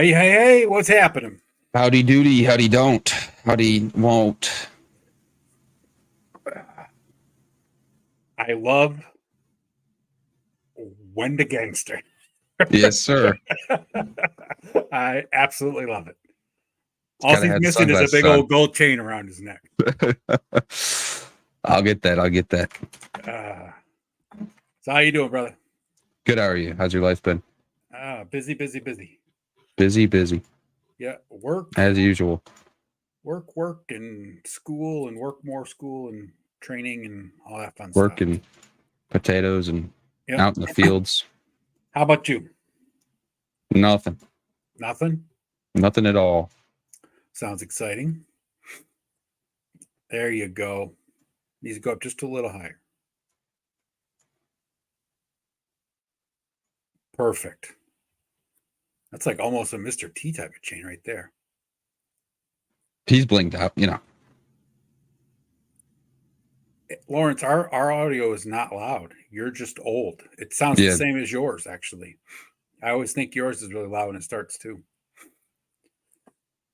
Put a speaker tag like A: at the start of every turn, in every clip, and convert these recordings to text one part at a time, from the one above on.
A: Hey, what's happening?
B: Howdy doody, howdy don't, howdy won't.
A: I love Wendigo Gangster.
B: Yes, sir.
A: I absolutely love it. All
B: Gotta
A: he's
B: have
A: missing is a
B: sunglasses
A: big
B: on.
A: old gold chain around his neck.
B: I'll get that.
A: So how you doing, brother?
B: Good, how are you? How's your life been?
A: Busy.
B: Busy.
A: Yeah, work,
B: As usual.
A: and school, and work more, school, and training, and all that fun stuff.
B: Working potatoes and
A: Yep.
B: out in the fields.
A: How about you?
B: Nothing.
A: Nothing
B: at all.
A: Sounds exciting. There you go. Needs to go up just a little higher. Perfect. That's like almost a Mr. T type of chain right there.
B: He's blinked out,
A: Lawrence, our audio is not loud. You're just old. It sounds the same as yours, actually. I always think yours is really loud when it starts too.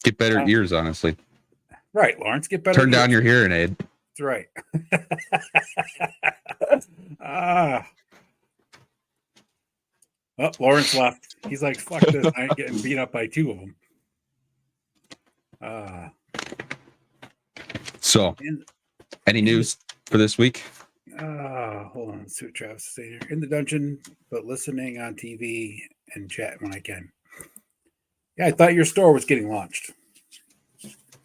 B: Get better ears, honestly.
A: Right, Lawrence, get better
B: Turn down your hearing aid.
A: That's right. Oh, Lawrence left. He's like, fuck this. I ain't getting beat up by two of them.
B: So, any news for this week?
A: Hold on. Let's see what Travis is saying here. In the dungeon, but listening on TV and chat when I can. Yeah, I thought your store was getting launched.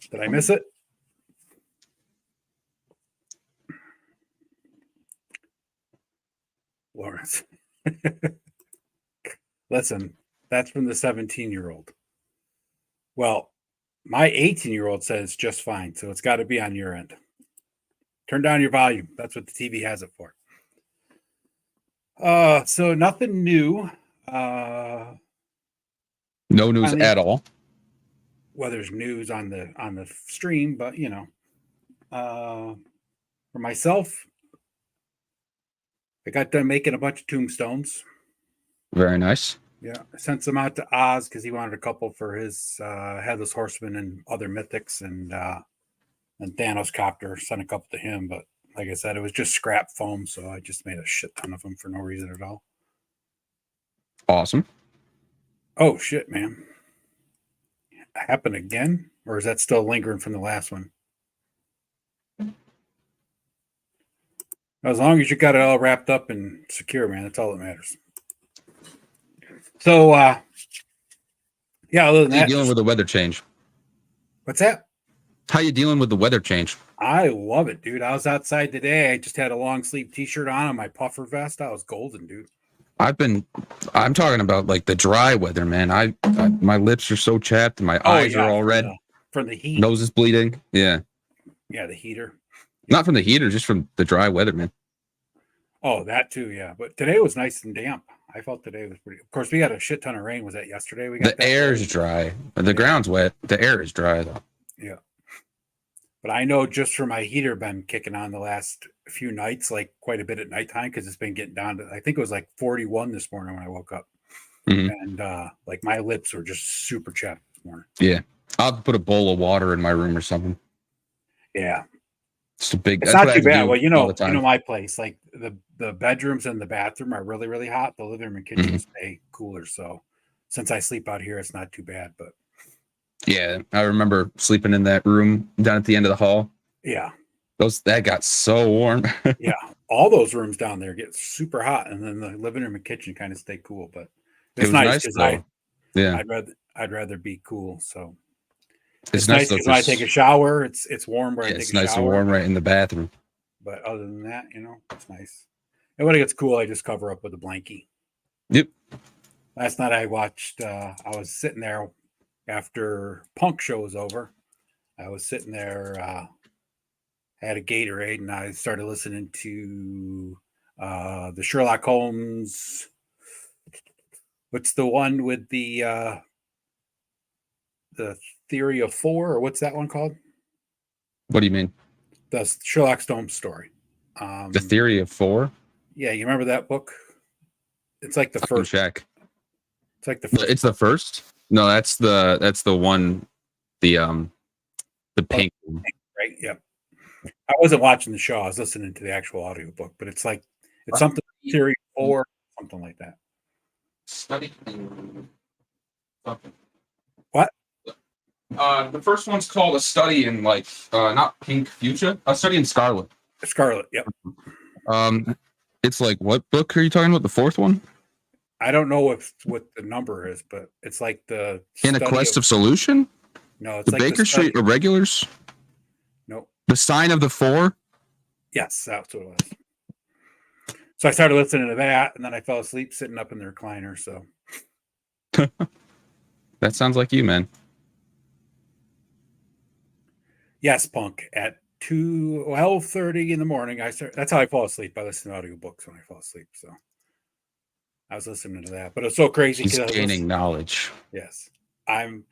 A: Did I miss it? Lawrence. Listen, that's from the 17-year-old. Well, my 18-year-old says just fine, so it's got to be on your end. Turn down your volume. That's what the TV has it for. So nothing new.
B: No news at all.
A: Well, there's news on the stream, but for myself, I got done making a bunch of tombstones.
B: Very nice.
A: Yeah, I sent some out to Oz because he wanted a couple for his Headless Horseman and other mythics, and Thanos Copter sent a couple to him. But like I said, it was just scrap foam, so I just made a shit ton of them for no reason at all.
B: Awesome.
A: Oh shit, man! Happened again, or is that still lingering from the last one? As long as you got it all wrapped up and secure, man, that's all that matters. So, yeah, other than that,
B: how you dealing with the weather change?
A: What's that?
B: How you dealing with the weather change?
A: I love it, dude. I was outside today. I just had a long sleeve t-shirt on and my puffer vest. I was golden, dude.
B: I'm talking about like the dry weather, man. I my lips are so chapped and my eyes are all red.
A: From the heat.
B: Nose is bleeding. Yeah.
A: Yeah, the heater.
B: Not from the heater, just from the dry weather, man.
A: Oh, that too, yeah. But today was nice and damp. I felt today was pretty. Of course, we got a shit ton of rain. Was that yesterday? We got
B: the air's dry. The ground's wet. The air is dry though.
A: Yeah. But I know just for my heater been kicking on the last few nights, like quite a bit at nighttime, because it's been getting down to, I think it was like 41 this morning when I woke up.
B: Mm-hmm.
A: And like my lips were just super chapped this morning.
B: Yeah. I'll have to put a bowl of water in my room or something.
A: Yeah.
B: It's a big.
A: It's not too bad. Well, my place, like the bedrooms and the bathroom are really, really hot. The living room and kitchen stay cooler. So since I sleep out here, it's not too bad. But
B: yeah, I remember sleeping in that room down at the end of the hall.
A: Yeah.
B: That got so warm.
A: Yeah. All those rooms down there get super hot, and then the living room and kitchen kind of stay cool. But it's nice because I'd rather be cool. So it's nice because when I take a shower, it's warm where I take a shower.
B: It's nice and warm right in the bathroom.
A: But other than that, it's nice. And when it gets cool, I just cover up with a blankie.
B: Yep.
A: Last night I watched, I was sitting there after Punk show was over. I was sitting there, had a Gatorade, and I started listening to the Sherlock Holmes. What's the one with the Theory of Four, or what's that one called?
B: What do you mean?
A: The Sherlock Holmes story.
B: The Theory of Four?
A: Yeah, you remember that book? It's like the first.
B: Check.
A: It's like the first.
B: It's the first? No, that's the one, the pink one.
A: Right? Yep. I wasn't watching the show. I was listening to the actual audiobook, but it's like it's something series 4, something like that.
B: Study something.
A: What?
B: The first one's called A Study in like not Pink Fuchsia, A Study in Scarlet.
A: Scarlet. Yep.
B: It's like, what book are you talking about? The fourth one?
A: I don't know what the number is, but it's like the
B: In a Quest of Solution?
A: No, it's
B: the
A: like
B: Baker Street Irregulars?
A: Nope.
B: The Sign of the Four?
A: Yes, that's what it was. So I started listening to that, and then I fell asleep sitting up in the recliner. So
B: that sounds like you, man.
A: Yes, Punk. At 12:30 in the morning, that's how I fall asleep. I listen to audiobooks when I fall asleep. So I was listening to that, but it's so crazy.
B: He's gaining knowledge.
A: Yes, I'm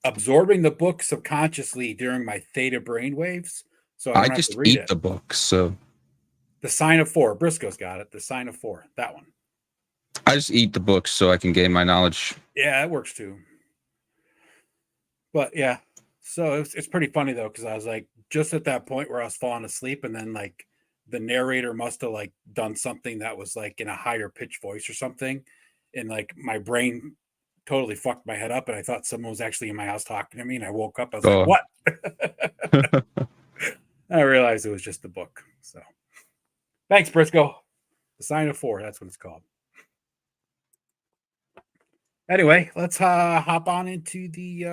A: absorbing the book subconsciously during my theta brainwaves. So I
B: just eat the book. So
A: The Sign of Four, Briscoe's got it. The Sign of Four, that one.
B: I just eat the books so I can gain my knowledge.
A: Yeah, it works too. But yeah, so it's pretty funny though, because I was like just at that point where I was falling asleep, and then like the narrator must have like done something that was like in a higher pitch voice or something, and like my brain totally fucked my head up, and I thought someone was actually in my house talking to me, and I woke up. I was like, "What?" I realized it was just the book. So, thanks, Briscoe. The Sign of Four. That's what it's called. Anyway, let's hop on into the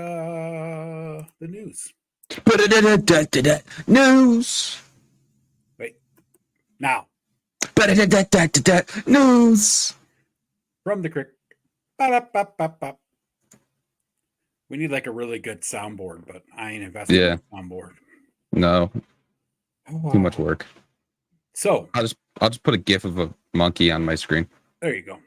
A: news.
B: News.
A: Wait. Now.
B: News.
A: From the Crick. We need like a really good soundboard, but I ain't invested in a soundboard.
B: No. Too much work.
A: So
B: I'll just put a GIF of a monkey on my screen.
A: There you go.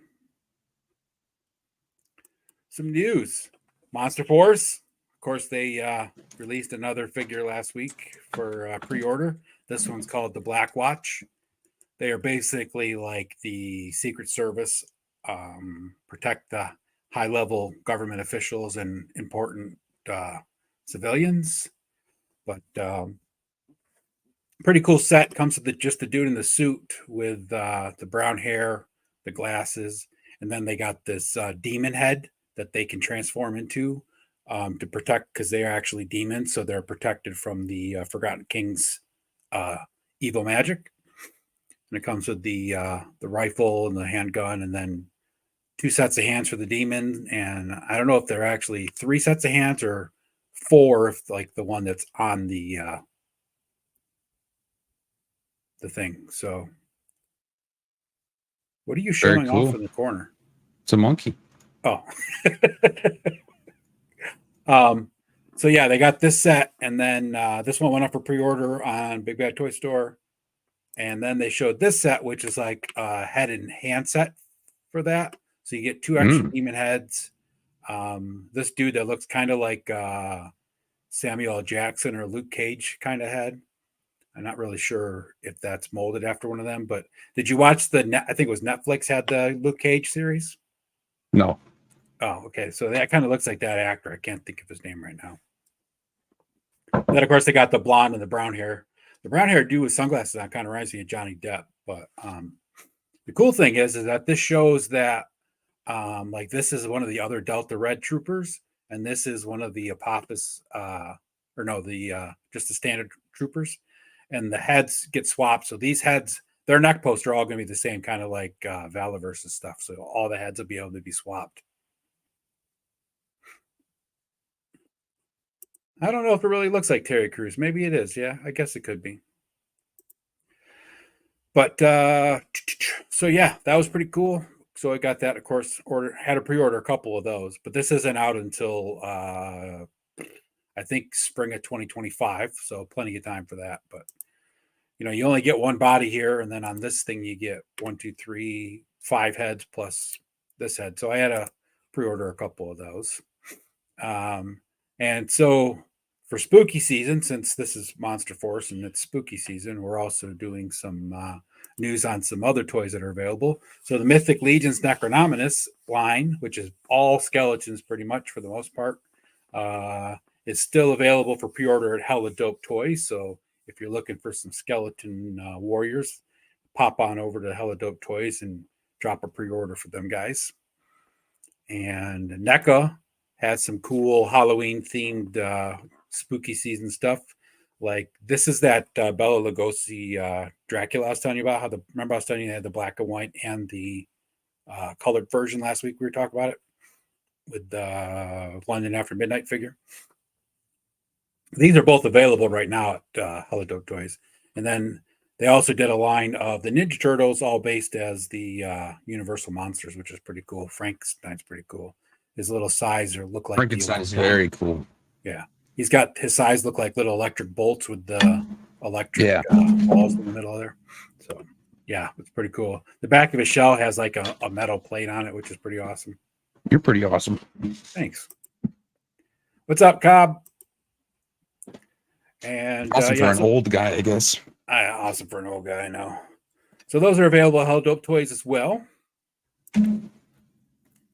A: Some news. Monster Force. Of course, they released another figure last week for pre-order. This one's called the Black Watch. They are basically like the Secret Service, protect the high-level government officials and important civilians. But pretty cool set. Comes with just the dude in the suit with the brown hair, the glasses, and then they got this demon head that they can transform into to protect, because they are actually demons, so they're protected from the Forgotten King's evil magic. And it comes with the rifle and the handgun, and then 2 sets of hands for the demon. And I don't know if they're actually 3 sets of hands or 4, if like the one that's on the thing. So, what are you showing off in the corner?
B: It's a monkey.
A: Oh. So yeah, they got this set, and then this one went up for pre-order on Big Bad Toy Store. And then they showed this set, which is like a head and hand set for that. So you get 2 extra demon heads. This dude that looks kind of like Samuel L. Jackson or Luke Cage kind of head. I'm not really sure if that's molded after one of them, but did you watch I think it was Netflix had the Luke Cage series?
B: No.
A: Oh, okay. So that kind of looks like that actor. I can't think of his name right now. Then, of course, they got the blonde and the brown hair. The brown hair dude with sunglasses on kind of reminds me of Johnny Depp. But the cool thing is that this shows that like this is one of the other Delta Red troopers, and this is one of the Apophis, just the standard troopers. And the heads get swapped. So these heads, their neck posts are all going to be the same, kind of like Valaverse stuff. So all the heads will be able to be swapped. I don't know if it really looks like Terry Crews. Maybe it is. Yeah, I guess it could be. But so yeah, that was pretty cool. So I got that, of course, had to pre-order a couple of those, but this isn't out until I think spring of 2025. So plenty of time for that. But you only get one body here, and then on this thing you get 1, 2, 3, 5 heads plus this head. So I had to pre-order a couple of those. And so for spooky season, since this is Monster Force and it's spooky season, we're also doing some news on some other toys that are available. So the Mythic Legion's Necronominus line, which is all skeletons pretty much for the most part, is still available for pre-order at Hella Dope Toys. So if you're looking for some skeleton warriors, pop on over to Hella Dope Toys and drop a pre-order for them guys. And NECA has some cool Halloween themed spooky season stuff. Like this is that Bela Lugosi Dracula I was telling you about. Remember I was telling you they had the black and white and the colored version last week. We were talking about it with the London After Midnight figure. These are both available right now at Hella Dope Toys. And then they also did a line of the Ninja Turtles, all based as the Universal Monsters, which is pretty cool. Frankenstein's pretty cool. His little size look like
B: Frankenstein's very cool.
A: Yeah. He's got his size look like little electric bolts with the electric balls in the middle there. So, yeah, it's pretty cool. The back of his shell has like a metal plate on it, which is pretty awesome.
B: You're pretty awesome.
A: Thanks. What's up, Cobb? And
B: awesome for an old guy, I guess.
A: Awesome for an old guy, I know. So those are available at Hell Dope Toys as well.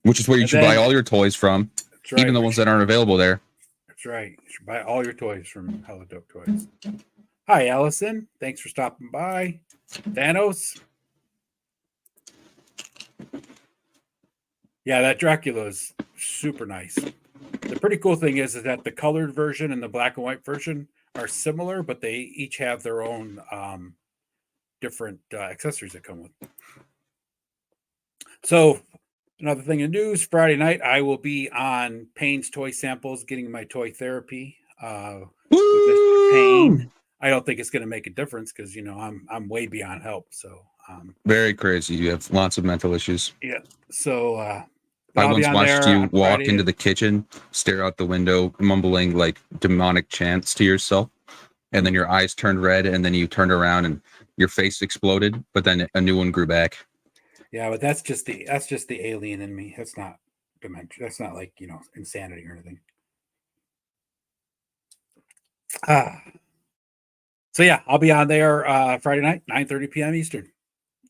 B: Which is where you should buy all your toys from, right, even the ones that aren't available there.
A: That's right. You should buy all your toys from Hella Dope Toys. Hi, Allison. Thanks for stopping by. Thanos. Yeah, that Dracula is super nice. The pretty cool thing is that the colored version and the black and white version are similar, but they each have their own different accessories that come with. So another thing in news, Friday night, I will be on Payne's Toy Samples, getting my toy therapy with Mr. Payne. I don't think it's going to make a difference because, I'm way beyond help. So
B: very crazy. You have lots of mental issues.
A: Yeah. So
B: I once watched you walk into the kitchen, stare out the window, mumbling like demonic chants to yourself, and then your eyes turned red, and then you turned around and your face exploded, but then a new one grew back.
A: Yeah, but that's just the alien in me. That's not dementia. That's not like insanity or anything. So yeah, I'll be on there Friday night, 9:30 p.m. Eastern.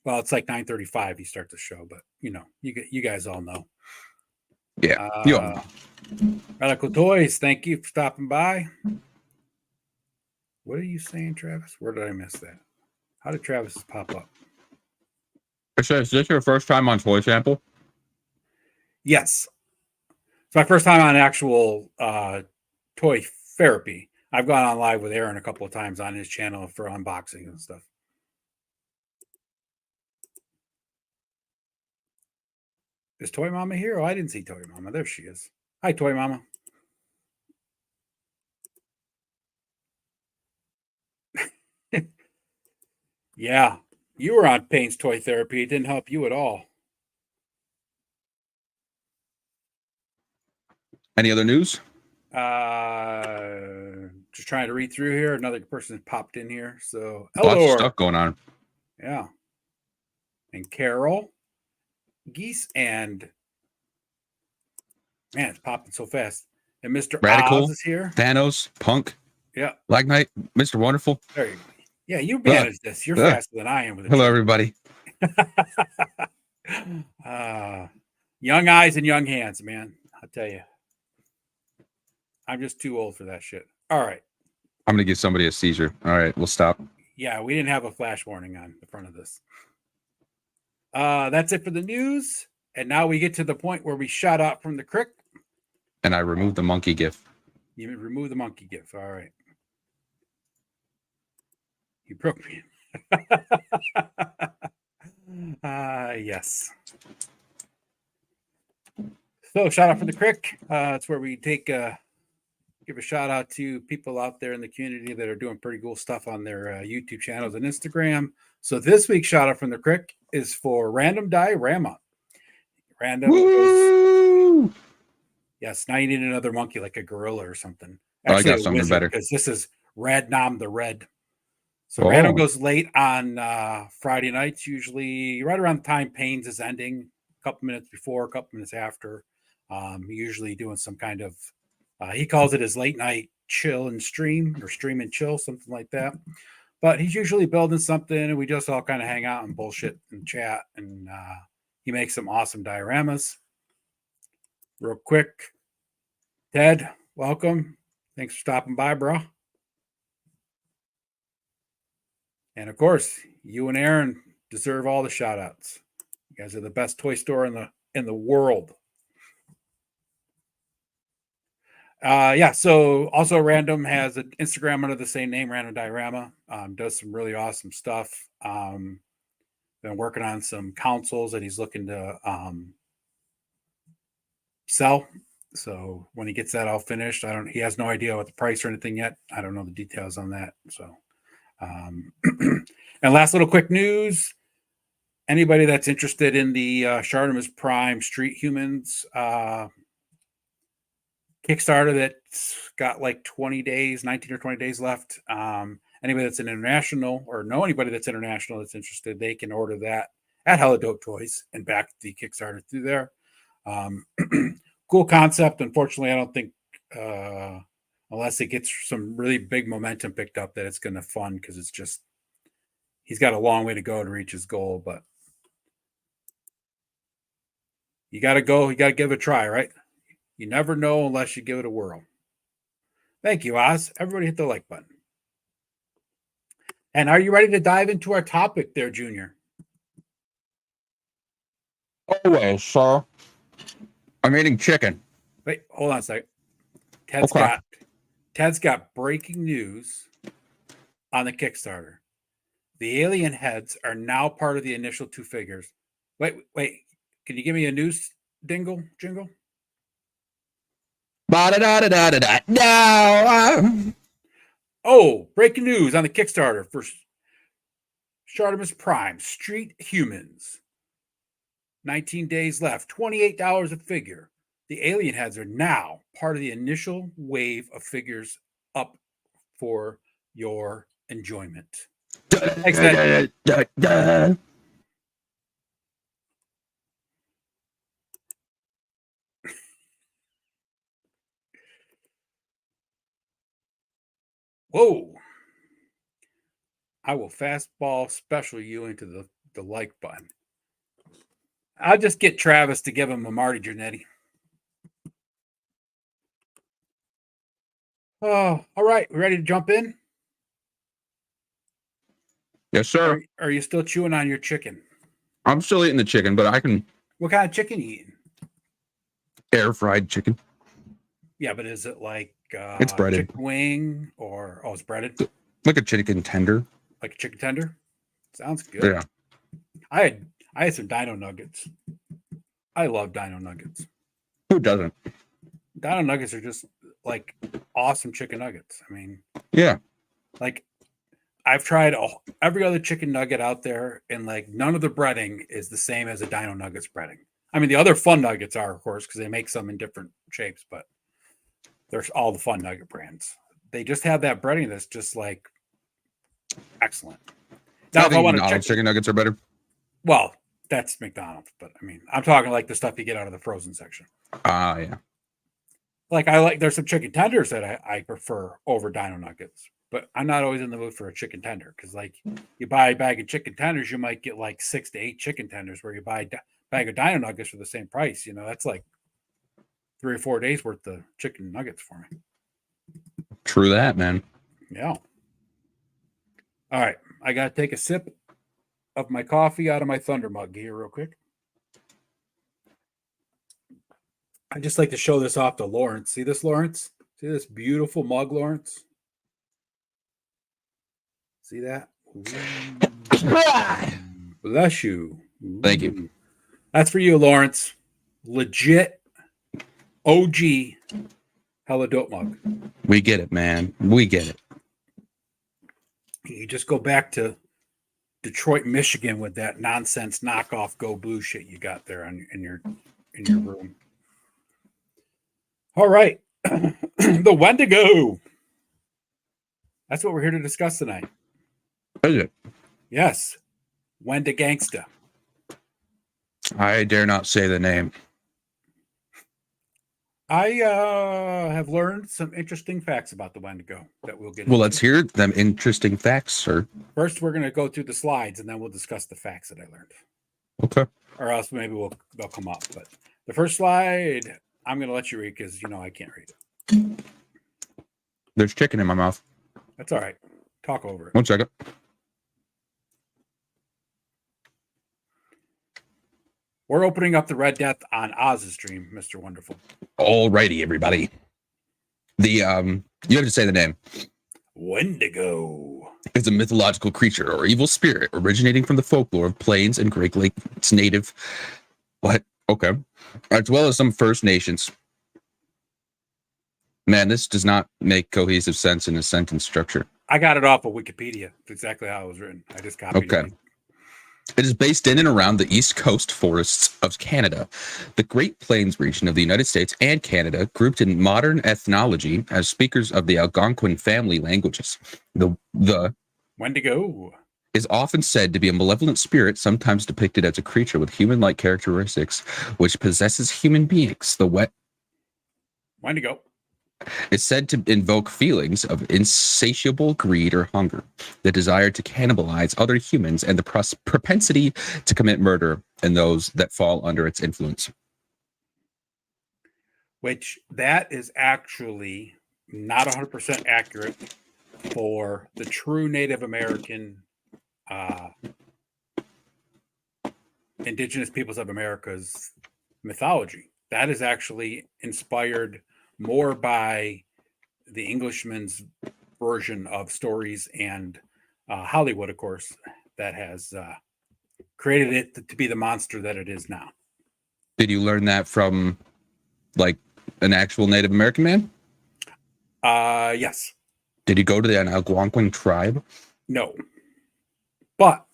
A: Well, it's like 9:35 you start the show, but you guys all know.
B: Yeah.
A: Radical Toys, thank you for stopping by. What are you saying, Travis? Where did I miss that? How did Travis pop up?
B: Is this your first time on Toy Sample?
A: Yes. It's my first time on actual toy therapy. I've gone on live with Aaron a couple of times on his channel for unboxing and stuff. Is Toy Mama here? Oh, I didn't see Toy Mama. There she is. Hi, Toy Mama. Yeah, you were on Payne's Toy Therapy. It didn't help you at all.
B: Any other news?
A: Just trying to read through here. Another person popped in here. So,
B: lots of stuff going on.
A: Yeah. And Carol, Geese, and man, it's popping so fast. And Mr.
B: Radical
A: Oz is here.
B: Thanos, Punk.
A: Yeah.
B: Black Knight, Mr. Wonderful.
A: There you go. Yeah, you manage this. You're faster than I am with it.
B: Hello, everybody.
A: Young eyes and young hands, man. I'll tell you. I'm just too old for that shit. All right.
B: I'm going to give somebody a seizure. All right, we'll stop.
A: Yeah, we didn't have a flash warning on the front of this. That's it for the news. And now we get to the point where we shut out from the Crick.
B: And I removed the monkey gif.
A: You remove the monkey gif. All right. You broke me. Yes. So shout out for the Crick. It's where we give a shout out to people out there in the community that are doing pretty cool stuff on their YouTube channels and Instagram. So this week's shout out from the Crick is for Random Diorama. Random. Goes, yes, now you need another monkey like a gorilla or something. Actually,
B: I got something better
A: because this is Radnom the Red. So Random goes late on Friday nights, usually right around the time Payne's is ending, a couple minutes before, a couple minutes after. Usually doing some kind of, he calls it his late night chill and stream or stream and chill, something like that. But he's usually building something, and we just all kind of hang out and bullshit and chat. And he makes some awesome dioramas. Real quick, Ted, welcome. Thanks for stopping by, bro. And of course, you and Aaron deserve all the shout outs. You guys are the best toy store in the world. So also Random has an Instagram under the same name, Random Diorama. Does some really awesome stuff. Been working on some consoles that he's looking to sell. So when he gets that all finished, he has no idea what the price or anything yet. I don't know the details on that. So and last little quick news. Anybody that's interested in the Shartimus Prime Street Humans Kickstarter that's got like 20 days, 19 or 20 days left. Anybody that's an international or know anybody that's international that's interested, they can order that at Hella Dope Toys and back the Kickstarter through there. Cool concept. Unfortunately, I don't think unless it gets some really big momentum picked up that it's going to fund, because it's just he's got a long way to go to reach his goal, but you got to go. You got to give it a try, right? You never know unless you give it a whirl. Thank you, Oz. Everybody hit the like button. And are you ready to dive into our topic there, Junior?
B: Always, sir. I'm eating chicken.
A: Wait, hold on a second. Ted's got breaking news on the Kickstarter. The alien heads are now part of the initial 2 figures. Wait. Can you give me a news jingle?
B: No.
A: Oh, breaking news on the Kickstarter for Shartimus Prime Street Humans. 19 days left, $28 a figure. The alien heads are now part of the initial wave of figures up for your enjoyment. Thanks, Ned. Whoa. I will fastball special you into the like button. I'll just get Travis to give him a Marty Jannetty. Oh, all right. We ready to jump in?
B: Yes, sir.
A: Are you still chewing on your chicken?
B: I'm still eating the chicken, but I can.
A: What kind of chicken you eating?
B: Air fried chicken.
A: Yeah, but is it like
B: it's breaded
A: chicken wing or it's breaded?
B: Like a chicken tender.
A: Like a chicken tender? Sounds good.
B: Yeah.
A: I had some dino nuggets. I love dino nuggets.
B: Who doesn't?
A: Dino nuggets are just like awesome chicken nuggets. I mean,
B: yeah.
A: Like I've tried every other chicken nugget out there, and like none of the breading is the same as a dino nuggets breading. I mean, the other fun nuggets are, of course, because they make some in different shapes, but there's all the fun nugget brands. They just have that breading that's just like excellent.
B: Now, if I want McDonald's chicken nuggets are better.
A: Well, that's McDonald's, but I mean, I'm talking like the stuff you get out of the frozen section.
B: Yeah.
A: Like there's some chicken tenders that I prefer over dino nuggets, but I'm not always in the mood for a chicken tender, because like you buy a bag of chicken tenders, you might get like 6 to 8 chicken tenders, where you buy a bag of dino nuggets for the same price. That's like 3 or 4 days worth of chicken nuggets for me.
B: True that, man.
A: Yeah. All right. I got to take a sip of my coffee out of my Thunder mug here real quick. I just like to show this off to Lawrence. See this, Lawrence? See this beautiful mug, Lawrence? See that? Bless you.
B: Thank you.
A: That's for you, Lawrence. Legit OG Hella Dope mug.
B: We get it, man. We get it.
A: You just go back to Detroit, Michigan with that nonsense knockoff Go Blue shit you got there in your room. All right. The Wendigo. That's what we're here to discuss tonight.
B: Is it?
A: Yes. Wendigangsta.
B: I dare not say the name.
A: I have learned some interesting facts about the Wendigo that we'll get
B: Well,
A: into.
B: let's hear them interesting facts, sir.
A: First, we're going to go through the slides, and then we'll discuss the facts that I learned.
B: Okay.
A: Or else maybe they'll come up. But the first slide, I'm going to let you read because I can't read it.
B: There's chicken in my mouth.
A: That's all right. Talk over it.
B: 1 second.
A: We're opening up the Red Death on Oz's stream, Mr. Wonderful.
B: Alrighty, everybody. You have to say the name.
A: Wendigo
B: is a mythological creature or evil spirit originating from the folklore of Plains and Great Lakes native. What? Okay. As well as some First Nations. Man, this does not make cohesive sense in a sentence structure.
A: I got it off of Wikipedia. It's exactly how it was written. I just copied it.
B: It is based in and around the East Coast forests of Canada, the Great Plains region of the United States and Canada, grouped in modern ethnology as speakers of the Algonquin family languages. The
A: Wendigo
B: is often said to be a malevolent spirit, sometimes depicted as a creature with human-like characteristics, which possesses human beings. The
A: Wendigo
B: is said to invoke feelings of insatiable greed or hunger, the desire to cannibalize other humans, and the propensity to commit murder in those that fall under its influence.
A: Which that is actually not 100% accurate for the true Native American Indigenous Peoples of America's mythology. That is actually inspired more by the Englishman's version of stories and Hollywood, of course, that has created it to be the monster that it is now.
B: Did you learn that from like an actual Native American man?
A: Yes.
B: Did you go to the Algonquin tribe?
A: No. But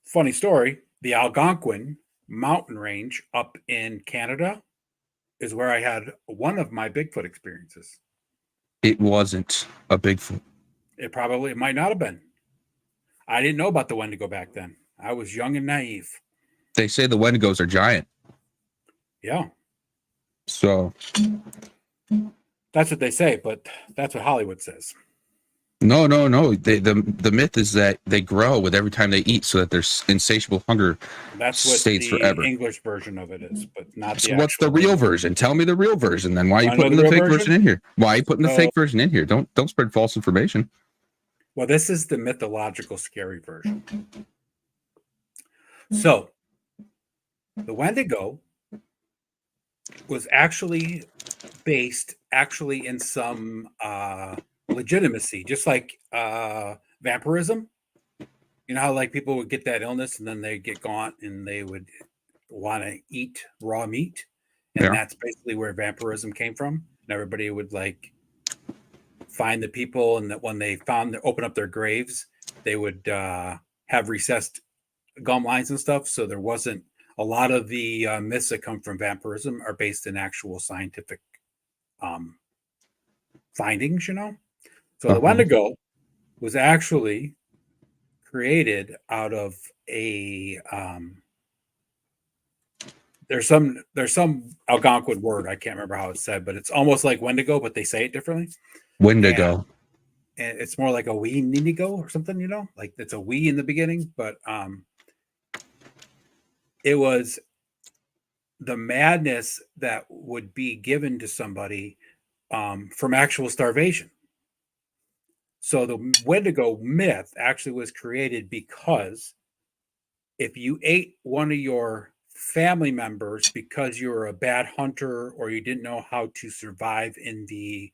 A: funny story, the Algonquin mountain range up in Canada is where I had one of my Bigfoot experiences.
B: It wasn't a Bigfoot.
A: It might not have been. I didn't know about the Wendigo back then. I was young and naive.
B: They say the Wendigos are giant.
A: Yeah.
B: So
A: that's what they say, but that's what Hollywood says.
B: No. The myth is that they grow with every time they eat, so that their insatiable hunger stays forever.
A: English version of it is, but not.
B: So what's the real version? Tell me the real version. Then why are you putting the fake version in here? Why are you putting the fake version in here? Don't spread false information.
A: Well, this is the mythological, scary version. So, the Wendigo was actually based in some legitimacy, just like vampirism. You know how like people would get that illness and then they get gaunt and they would want to eat raw meat, and that's basically where vampirism came from. And everybody would like find the people, and that when they open up their graves, they would have recessed gum lines and stuff. So there wasn't a lot of the myths that come from vampirism are based in actual scientific findings, So the Wendigo was actually created out of a there's some Algonquin word, I can't remember how it's said, but it's almost like Wendigo, but they say it differently.
B: Wendigo.
A: And it's more like a wee ninigo or something, like it's a wee in the beginning, but it was the madness that would be given to somebody from actual starvation. So the Wendigo myth actually was created because if you ate one of your family members because you were a bad hunter or you didn't know how to survive in the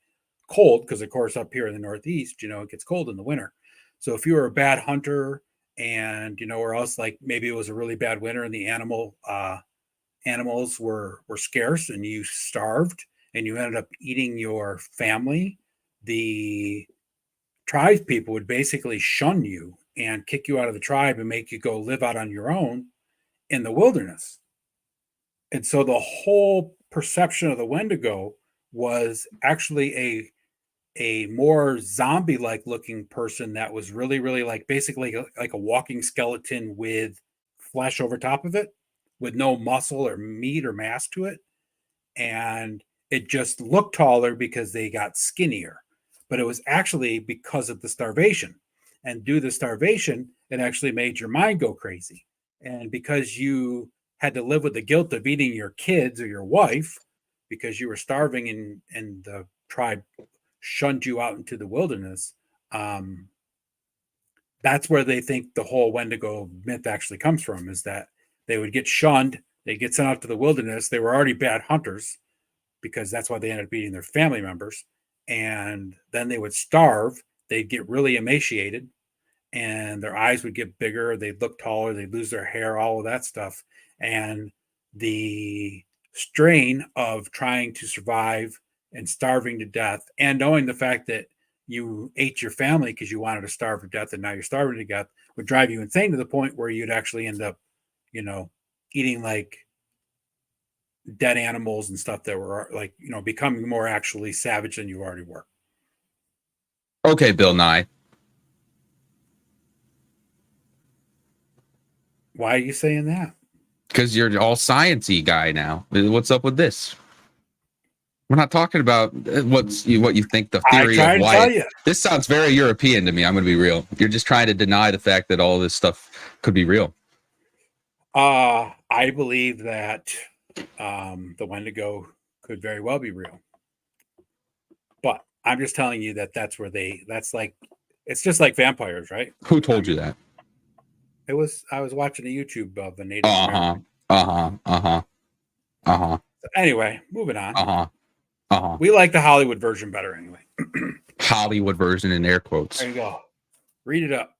A: cold, because of course up here in the Northeast, it gets cold in the winter. So if you were a bad hunter and, or else like maybe it was a really bad winter and the animals were scarce and you starved and you ended up eating your family, the tribe people would basically shun you and kick you out of the tribe and make you go live out on your own in the wilderness. And so the whole perception of the Wendigo was actually a more zombie-like looking person that was really, really like basically like a walking skeleton with flesh over top of it, with no muscle or meat or mass to it. and it just looked taller because they got skinnier. But it was actually because of the starvation. And due to the starvation, it actually made your mind go crazy. And because you had to live with the guilt of eating your kids or your wife because you were starving and the tribe shunned you out into the wilderness, that's where they think the whole Wendigo myth actually comes from, is that they would get shunned, they'd get sent out to the wilderness. They were already bad hunters because that's why they ended up eating their family members. And then they would starve, they'd get really emaciated, and their eyes would get bigger, they'd look taller, they'd lose their hair, all of that stuff. And the strain of trying to survive and starving to death, and knowing the fact that you ate your family because you wanted to starve to death and now you're starving to death, would drive you insane to the point where you'd actually end up, eating like dead animals and stuff that were like, becoming more actually savage than you already were.
B: Okay, Bill Nye.
A: Why are you saying that?
B: Because you're all science-y guy now. What's up with this? We're not talking about what you think the theory of why. This sounds very European to me. I'm going to be real. You're just trying to deny the fact that all this stuff could be real.
A: I believe that the Wendigo could very well be real. But I'm just telling you that's where it's just like vampires, right?
B: Who told you that?
A: I was watching a YouTube of a Native American. So anyway, moving on. We like the Hollywood version better anyway.
B: Hollywood version in air quotes.
A: There you go. Read it up.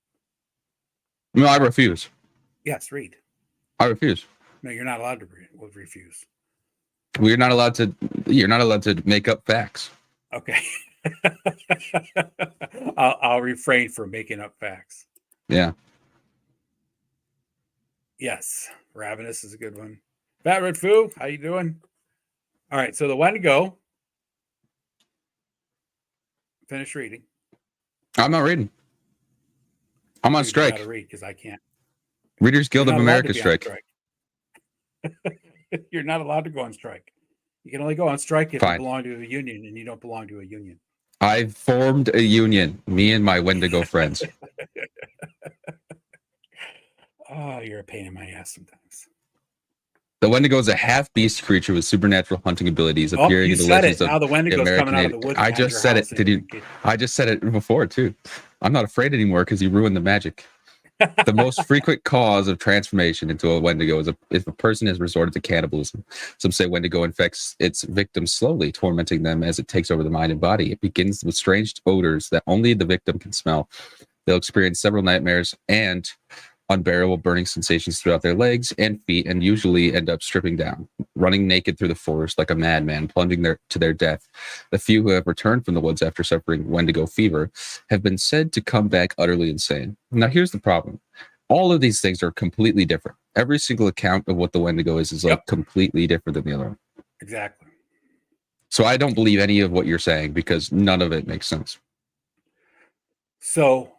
B: No, I refuse.
A: Yes, read.
B: I refuse.
A: No, you're not allowed to read. We'll refuse.
B: You're not allowed to make up facts.
A: Okay. I'll refrain from making up facts.
B: Yeah.
A: Yes. Ravenous is a good one. Fat Red Foo, how you doing? All right, so the Wendigo. Finish reading.
B: I'm not reading. I'm on strike.
A: To read because I can't.
B: Readers Guild of America strike.
A: You're not allowed to go on strike. You can only go on strike if you belong to a union, and you don't belong to a union.
B: I've formed a union, me and my Wendigo friends.
A: Oh, you're a pain in my ass sometimes.
B: The Wendigo is a half-beast creature with supernatural hunting abilities, appearing in the legends of
A: the Wendigo's coming out of the woods.
B: I just said it. Did you? I just said it before too. I'm not afraid anymore because you ruined the magic. The most frequent cause of transformation into a Wendigo is if a person has resorted to cannibalism. Some say Wendigo infects its victims slowly, tormenting them as it takes over the mind and body. It begins with strange odors that only the victim can smell. They'll experience several nightmares and unbearable burning sensations throughout their legs and feet, and usually end up stripping down, running naked through the forest like a madman, plunging to their death. The few who have returned from the woods after suffering Wendigo fever have been said to come back utterly insane. Now, here's the problem. All of these things are completely different. Every single account of what the Wendigo is like completely different than the other one.
A: Exactly.
B: So I don't believe any of what you're saying because none of it makes sense.
A: So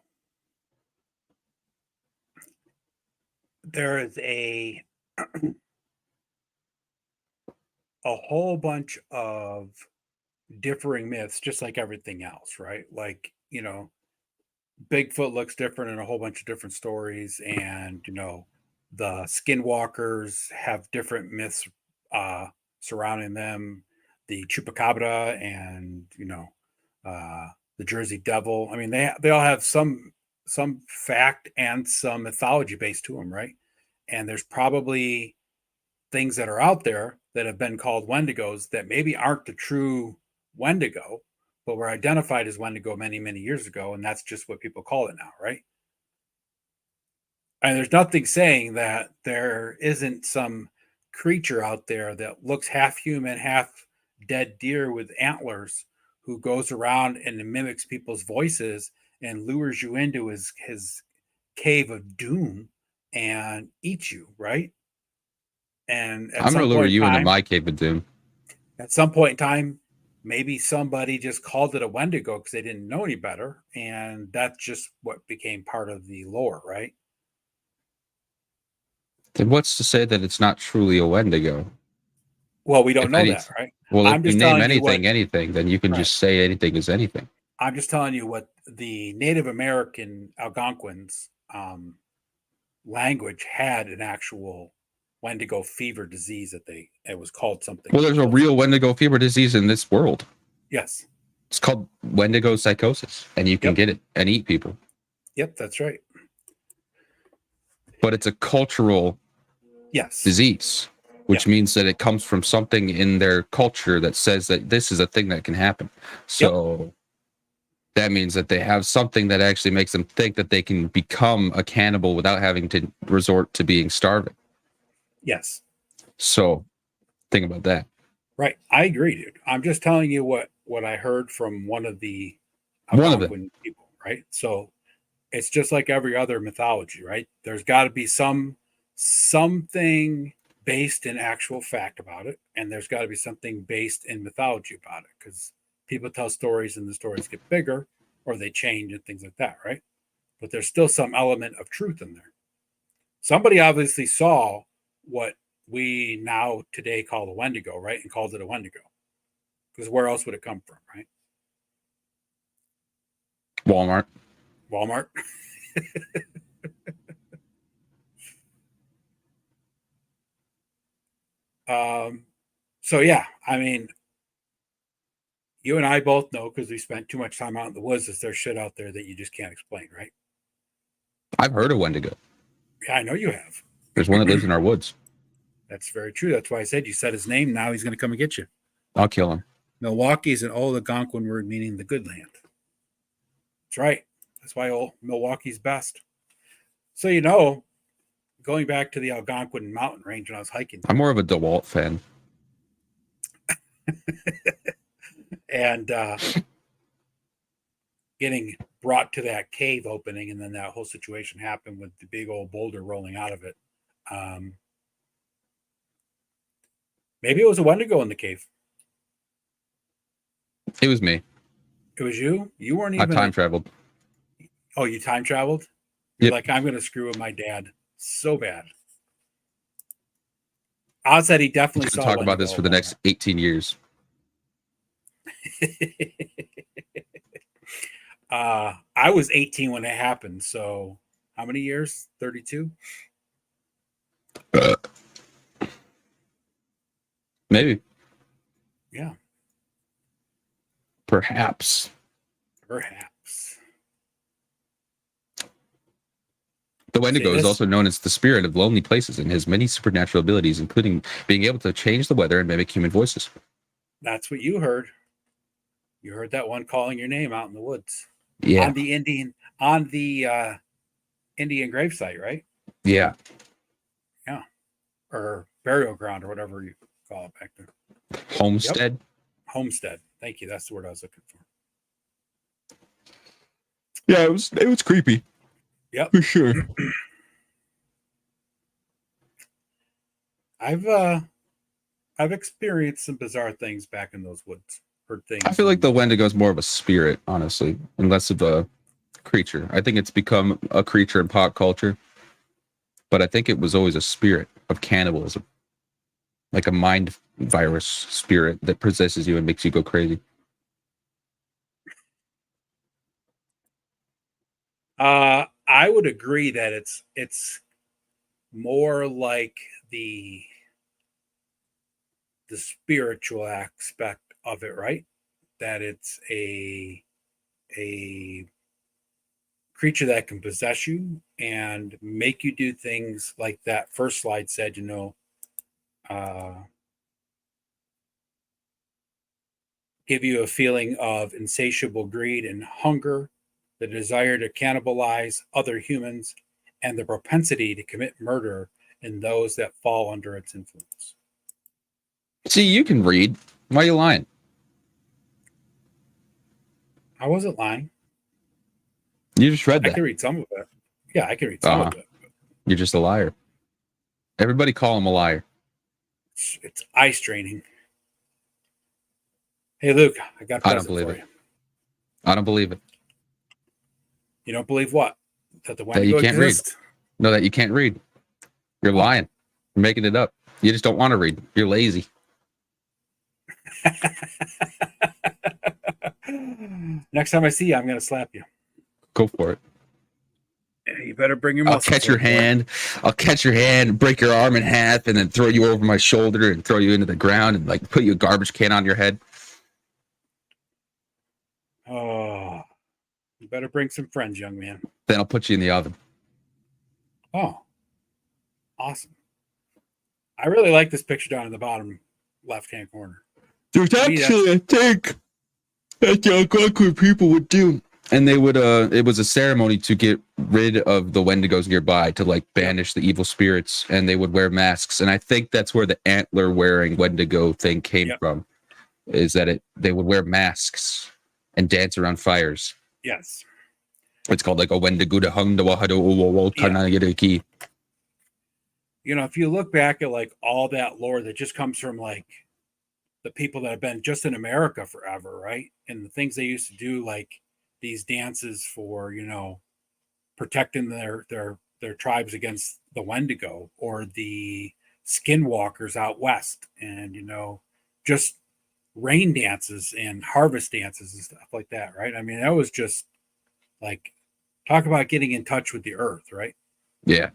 A: there is a whole bunch of differing myths, just like everything else, right? Like, Bigfoot looks different in a whole bunch of different stories, and the skinwalkers have different myths surrounding them. The chupacabra and the Jersey Devil. I mean, they all have some fact and some mythology based to them, right? And there's probably things that are out there that have been called Wendigos that maybe aren't the true Wendigo, but were identified as Wendigo many, many years ago, and that's just what people call it now, right? And there's nothing saying that there isn't some creature out there that looks half human, half dead deer with antlers, who goes around and mimics people's voices and lures you into his cave of doom and eats you, right? And
B: I'm going to lure you into my cave of doom.
A: At some point in time, maybe somebody just called it a Wendigo because they didn't know any better, and that's just what became part of the lore, right?
B: Then what's to say that it's not truly a Wendigo?
A: Well, we don't know that, right?
B: Well,
A: I'm
B: if you
A: just
B: name
A: telling you what,
B: anything, then you can
A: right.
B: just say anything is anything.
A: I'm just telling you what the Native American Algonquins language had an actual Wendigo fever disease that it was called something.
B: Well, there's a real Wendigo fever disease in this world.
A: Yes.
B: It's called Wendigo psychosis, and you can get it and eat people.
A: Yep, that's right.
B: But it's a cultural disease, which means that it comes from something in their culture that says that this is a thing that can happen. So that means that they have something that actually makes them think that they can become a cannibal without having to resort to being starving.
A: Yes.
B: So think about that.
A: Right. I agree, dude. I'm just telling you what I heard from one of the Algonquin people, right? So it's just like every other mythology, right? There's got to be something based in actual fact about it, and there's got to be something based in mythology about it, because people tell stories and the stories get bigger or they change and things like that, right? But there's still some element of truth in there. Somebody obviously saw what we now today call a Wendigo, right? And called it a Wendigo. Because where else would it come from, right?
B: Walmart.
A: So yeah, I mean, you and I both know, because we spent too much time out in the woods, that there's shit out there that you just can't explain, right?
B: I've heard of Wendigo.
A: Yeah, I know you have.
B: There's one that lives in our woods.
A: That's very true. That's why I said you said his name. Now he's going to come and get you.
B: I'll kill him.
A: Milwaukee is an old Algonquin word meaning the good land. That's right. That's why old Milwaukee's best. So, going back to the Algonquin mountain range when I was hiking.
B: I'm more of a DeWalt fan.
A: And getting brought to that cave opening, and then that whole situation happened with the big old boulder rolling out of it. Maybe it was a Wendigo in the cave.
B: It was me.
A: It was you? You weren't even...
B: I time traveled.
A: Oh, you time traveled? You're like, I'm going to screw with my dad so bad. Oz said he definitely saw...
B: talk about this for the next 18 years.
A: I was 18 when it happened, so how many years? 32?
B: Maybe.
A: Yeah.
B: Perhaps. The Wendigo is also known as the spirit of lonely places and has many supernatural abilities, including being able to change the weather and mimic human voices.
A: That's what you heard. You heard that one calling your name out in the woods.
B: Yeah.
A: On the Indian gravesite, right?
B: Yeah.
A: Yeah. Or burial ground, or whatever you call it back there.
B: Homestead.
A: Yep. Homestead. Thank you. That's the word I was looking for.
B: Yeah, it was creepy.
A: Yep.
B: For sure.
A: I've experienced some bizarre things back in those woods. Heard things.
B: I feel like the Wendigo is more of a spirit, honestly, and less of a creature. I think it's become a creature in pop culture, but I think it was always a spirit of cannibalism, like a mind virus spirit that possesses you and makes you go crazy.
A: I would agree that it's more like the spiritual aspect of it, right? That it's a creature that can possess you and make you do things like that first slide said, give you a feeling of insatiable greed and hunger, the desire to cannibalize other humans, and the propensity to commit murder in those that fall under its influence.
B: See, you can read. Why are you lying?
A: I wasn't lying.
B: You just read that.
A: I can read some of it. Yeah, I can read some of it.
B: You're just a liar. Everybody call him a liar.
A: It's eye straining. Hey, Luke, I got a present for you.
B: I don't believe it.
A: You don't believe what? That the
B: Wendigo that you can't exists? Read. No, that you can't read. You're lying. You're making it up. You just don't want to read. You're lazy.
A: Next time I see you, I'm going to slap you.
B: Go for it.
A: You better bring your
B: I'll catch your hand. I'll catch your hand, break your arm in half, and then throw you over my shoulder and throw you into the ground and like put you a garbage can on your head.
A: Oh, you better bring some friends, young man.
B: Then I'll put you in the oven.
A: Oh, awesome. I really like this picture down in the bottom left-hand corner.
B: There's actually a thing that the Algonquin people would do. And they would, it was a ceremony to get rid of the Wendigos nearby, to like banish the evil spirits, and they would wear masks. And I think that's where the antler wearing Wendigo thing came from, is that they would wear masks and dance around fires.
A: Yes.
B: It's called like a Wendigo to hung the wahado kind of get a key.
A: You know, if you look back at like all that lore that just comes from like the people that have been just in America forever, right? And the things they used to do, like these dances for, you know, protecting their tribes against the Wendigo, or the skinwalkers out west, and, you know, just rain dances and harvest dances and stuff like that, right? I mean, that was just like, talk about getting in touch with the earth, right?
B: Yeah.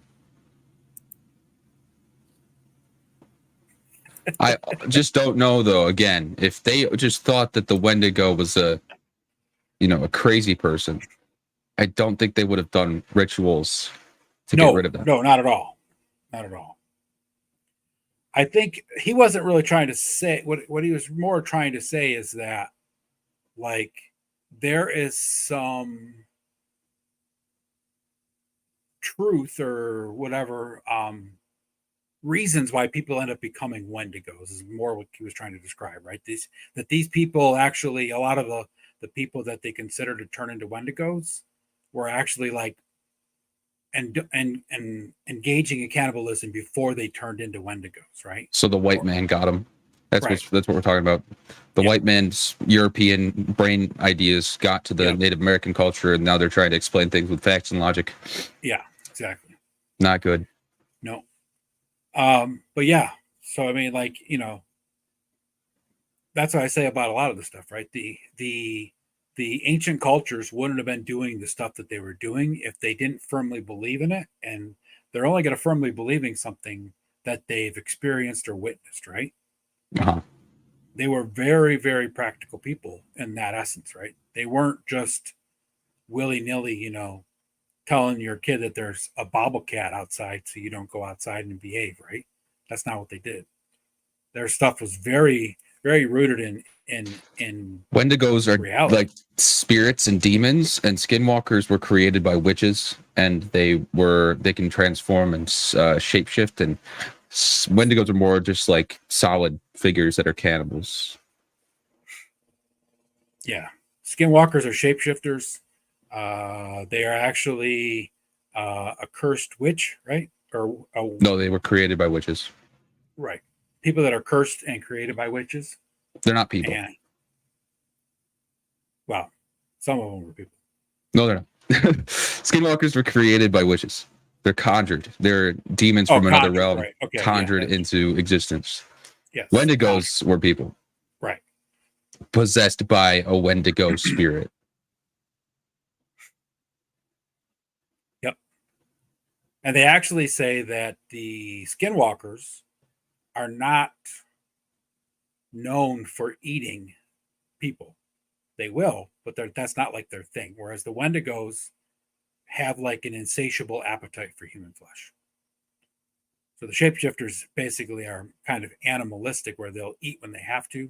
B: I just don't know, though, again, if they just thought that the Wendigo was a crazy person, I don't think they would have done rituals to get rid of that.
A: No, not at all. Not at all. I think he wasn't really trying to say, what he was more trying to say is that, like, there is some truth or whatever, reasons why people end up becoming Wendigos is more what he was trying to describe, right? These people actually, a lot of the people that they consider to turn into Wendigos were actually like and engaging in cannibalism before they turned into Wendigos, right?
B: So the white man got them. That's what we're talking about. The white man's European brain ideas got to the Native American culture, and now they're trying to explain things with facts and logic.
A: Yeah, exactly.
B: Not good.
A: No. But yeah, so I mean, like, you know, that's what I say about a lot of the stuff, right? The ancient cultures wouldn't have been doing the stuff that they were doing if they didn't firmly believe in it, and they're only going to firmly believing something that they've experienced or witnessed, right?
B: Uh-huh.
A: They were very, very practical people in that essence, right? They weren't just willy-nilly, you know, telling your kid that there's a bobble cat outside so you don't go outside and behave, right? That's not what they did. Their stuff was very, very rooted in
B: Wendigos are
A: reality.
B: Like spirits and demons, and skinwalkers were created by witches, and they can transform and shapeshift, and Wendigos are more just like solid figures that are cannibals.
A: Yeah. Skinwalkers are shapeshifters. They are actually a cursed witch, right?
B: No, they were created by witches.
A: Right. People that are cursed and created by witches.
B: They're not people.
A: Well, some of them were people.
B: No, they're not. Skinwalkers were created by witches. They're conjured. They're demons from another realm,
A: right. Okay,
B: conjured into existence.
A: Yes.
B: Wendigos were people.
A: Right.
B: Possessed by a Wendigo spirit.
A: Yep. And they actually say that the skinwalkers are not known for eating people. They will, but that's not like their thing. Whereas the Wendigos have like an insatiable appetite for human flesh. So the shapeshifters basically are kind of animalistic, where they'll eat when they have to.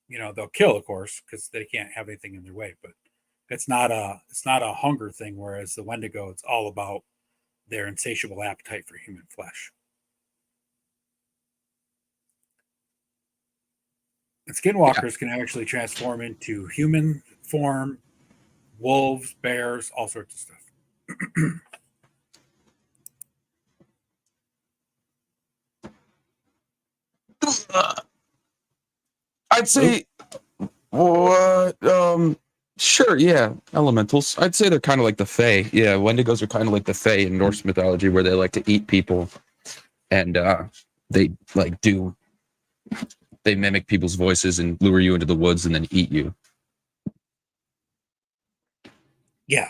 A: You know, they'll kill, of course, because they can't have anything in their way. But it's not a hunger thing. Whereas the Wendigo, it's all about their insatiable appetite for human flesh. And skinwalkers can actually transform into human form, wolves, bears, all sorts of stuff.
B: I'd say sure, yeah, elementals. I'd say they're kind of like the Fae. Yeah, Wendigos are kind of like the Fae in Norse mythology, where they like to eat people, and they like do they mimic people's voices and lure you into the woods and then eat you.
A: Yeah.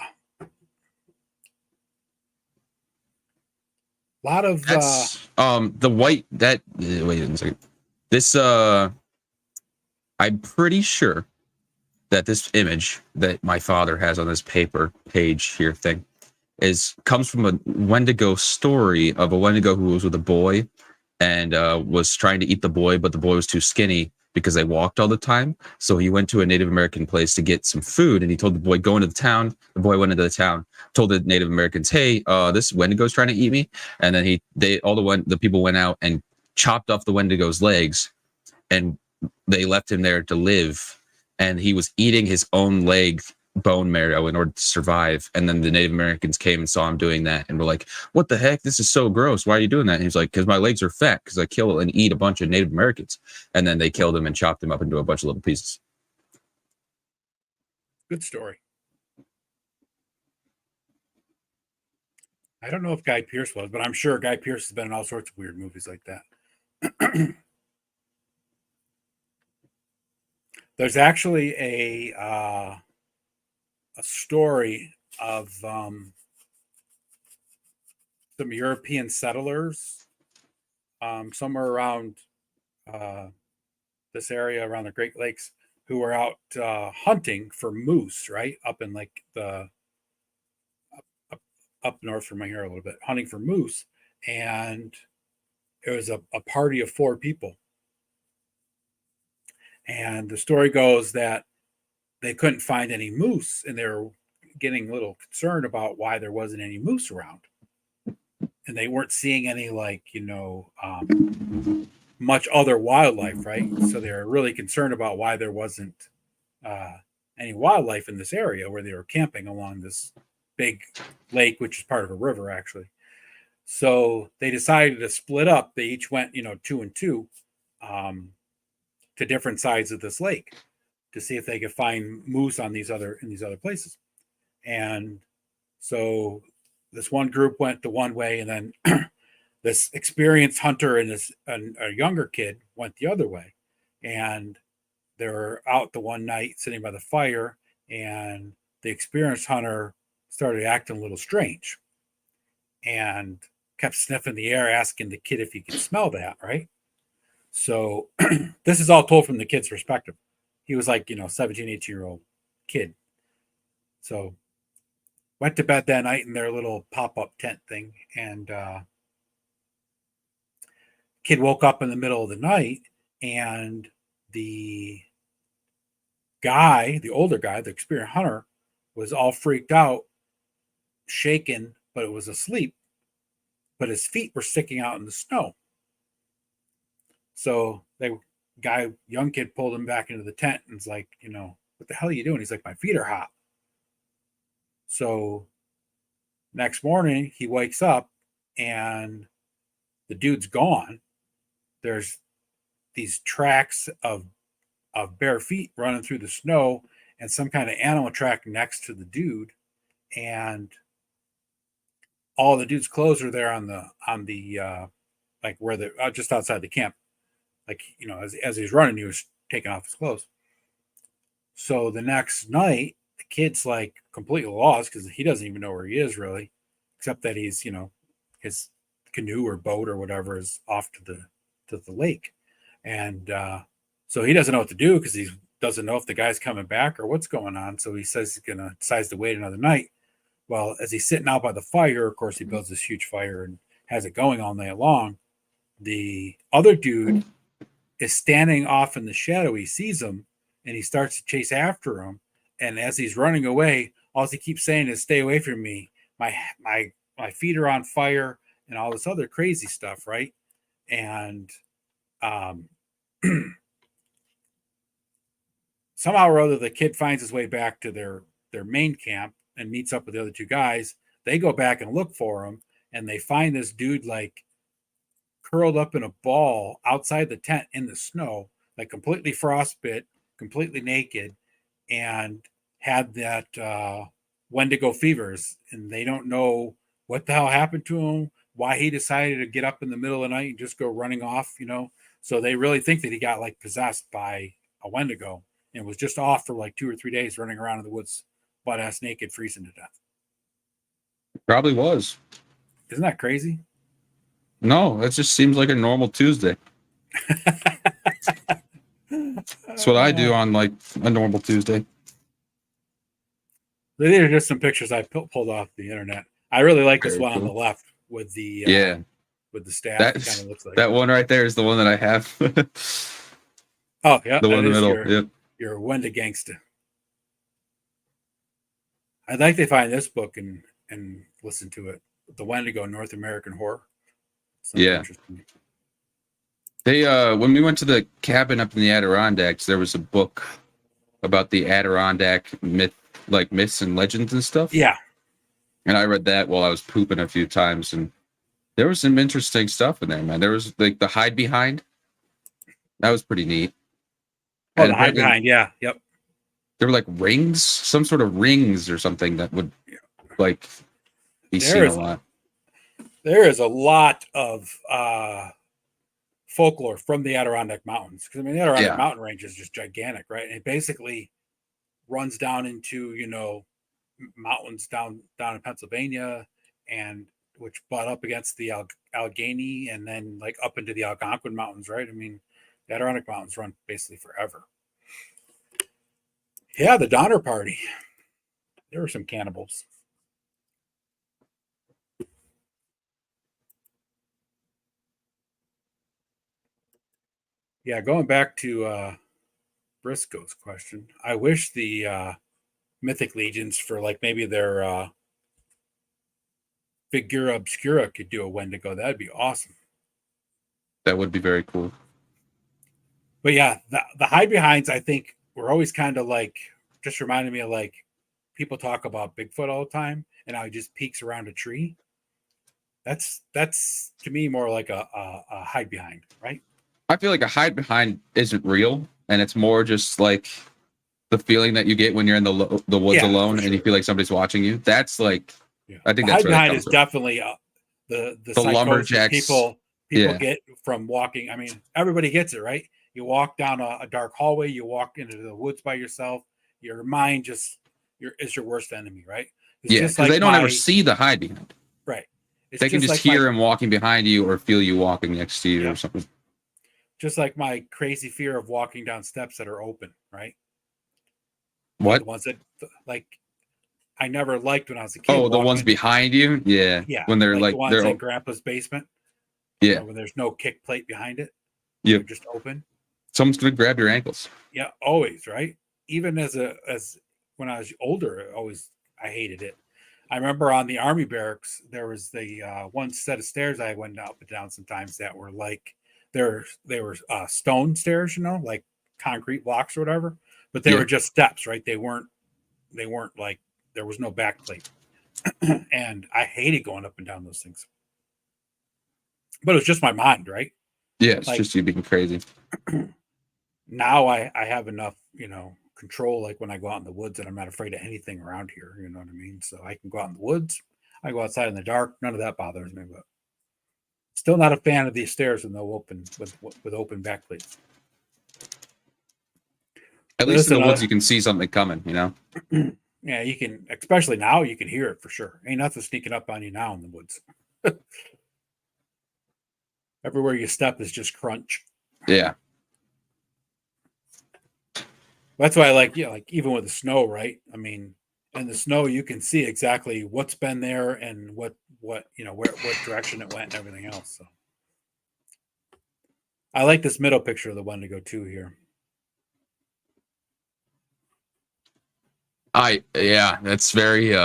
A: A lot of
B: that's the white that wait a second. This I'm pretty sure that this image that my father has on this paper page here thing comes from a Wendigo story of a Wendigo who was with a boy and was trying to eat the boy, but the boy was too skinny because they walked all the time. So he went to a Native American place to get some food, and he told the boy, go into the town. The boy went into the town, told the Native Americans, hey, this Wendigo's trying to eat me. And then the people went out and chopped off the Wendigo's legs, and they left him there to live. And he was eating his own leg bone marrow in order to survive. And then the Native Americans came and saw him doing that and were like, what the heck? This is so gross. Why are you doing that? And he's like, because my legs are fat because I kill and eat a bunch of Native Americans. And then they killed him and chopped him up into a bunch of little pieces.
A: Good story. I don't know if Guy Pearce was, but I'm sure Guy Pearce has been in all sorts of weird movies like that. There's actually a story of some European settlers somewhere around this area around the Great Lakes who were out hunting for moose, right? Up in like the up north from here a little bit, hunting for moose. And it was a party of 4 people. And the story goes that they couldn't find any moose, and they were getting a little concerned about why there wasn't any moose around. And they weren't seeing any, like, much other wildlife, right? So they were really concerned about why there wasn't any wildlife in this area where they were camping along this big lake, which is part of a river, actually. So they decided to split up. They each went, 2 and 2 to different sides of this lake to see if they could find moose in these other places. And so this one group went the one way, and then this experienced hunter and a younger kid went the other way. And they were out the one night sitting by the fire, and the experienced hunter started acting a little strange and kept sniffing the air, asking the kid if he could smell that, right? So this is all told from the kid's perspective. He was like, 17, 18-year-old kid. So went to bed that night in their little pop-up tent thing. And kid woke up in the middle of the night, and the older guy, the experienced hunter, was all freaked out, shaken, but it was asleep. But his feet were sticking out in the snow. So young kid pulled him back into the tent and was like, what the hell are you doing? He's like, my feet are hot. So next morning he wakes up and the dude's gone. There's these tracks of bare feet running through the snow and some kind of animal track next to the dude. And all the dude's clothes are there on the like where just outside the camp. Like, as he was running, he was taking off his clothes. So the next night, the kid's like completely lost because he doesn't even know where he is really, except that he's, his canoe or boat or whatever is off to the lake. And so he doesn't know what to do because he doesn't know if the guy's coming back or what's going on. So he says he's decides to wait another night. Well, as he's sitting out by the fire, of course, he builds this huge fire and has it going all night long. The other dude is standing off in the shadow. He sees him and he starts to chase after him. And as he's running away, all he keeps saying is, stay away from me. My feet are on fire and all this other crazy stuff, right? And somehow or other, the kid finds his way back to their main camp and meets up with the other 2 guys. They go back and look for him, and they find this dude like curled up in a ball outside the tent in the snow, like completely frostbit, completely naked, and had that Wendigo fevers. And they don't know what the hell happened to him, why he decided to get up in the middle of the night and just go running off, So they really think that he got like possessed by a Wendigo and was just off for like 2 or 3 days running around in the woods, butt ass naked, freezing to death.
B: Probably was.
A: Isn't that crazy?
B: No, that just seems like a normal Tuesday. That's what I do on like a normal Tuesday.
A: These are just some pictures I pulled off the internet. I really like this one on the left with the with the staff. It kind of looks like
B: that one right there is the one that I have.
A: Oh yeah,
B: the one in the middle.
A: You're a Wendigo gangster. I'd like to find this book and listen to it. The Wendigo North American Horror. Sounds interesting.
B: They when we went to the cabin up in the Adirondacks, there was a book about the Adirondack myths and legends and stuff.
A: Yeah.
B: And I read that while I was pooping a few times, and there was some interesting stuff in there, man. There was like the hide behind. That was pretty neat.
A: Oh, the hide behind, yeah. Yep.
B: There were like rings, some sort of rings or something that would like be seen a lot.
A: There is a lot of folklore from the Adirondack Mountains, because I mean the Adirondack mountain range is just gigantic, right? And it basically runs down into mountains down in Pennsylvania, and which butt up against the Allegheny, and then like up into the Algonquin Mountains, right? I mean, the Adirondack Mountains run basically forever. Yeah, the Donner Party. There were some cannibals. Yeah, going back to Briscoe's question, I wish the Mythic Legions for like maybe their Figura Obscura could do a Wendigo. That'd be awesome.
B: That would be very cool.
A: But yeah, the hide behinds, I think, were always kind of like, just reminded me of like people talk about Bigfoot all the time and how he just peeks around a tree. That's to me more like a hide behind, right?
B: I feel like a hide behind isn't real, and it's more just like the feeling that you get when you're in the woods alone and you feel like somebody's watching you. That's like, I think that's
A: hide behind is definitely the
B: lumberjacks
A: people get from walking. I mean, everybody gets it, right? You walk down a dark hallway, you walk into the woods by yourself. Your mind is your worst enemy, right? It's
B: because like they don't ever see the hide behind.
A: Right.
B: They can just hear him walking behind you or feel you walking next to you or something.
A: Just like my crazy fear of walking down steps that are open, right?
B: What?
A: The ones that like I never liked when I was a kid.
B: Oh, the ones behind you? Yeah.
A: Yeah.
B: When they're
A: like the ones in Grandpa's basement.
B: Yeah.
A: When there's no kick plate behind it.
B: Yeah.
A: They're just open.
B: Someone's gonna grab your ankles.
A: Yeah, always, right? Even as when I was older, I hated it. I remember on the army barracks, there was the one set of stairs I went up and down sometimes that were like they were stone stairs, like concrete blocks or whatever, but they were just steps, right? They weren't like, there was no back plate. And I hated going up and down those things. But it was just my mind, right?
B: Yeah, it's like, just you being crazy.
A: Now I have enough, control, like when I go out in the woods, and I'm not afraid of anything around here, you know what I mean? So I can go out in the woods, I go outside in the dark, none of that bothers me, but still not a fan of these stairs with no open with open back plates.
B: At least in the woods you can see something coming,
A: Yeah, you can, especially now, you can hear it for sure. Ain't nothing sneaking up on you now in the woods. Everywhere you step is just crunch.
B: Yeah.
A: That's why I like even with the snow, right? I mean, in the snow you can see exactly what's been there and what what direction it went and everything else. So I like this middle picture of the Wendigo too here.
B: That's very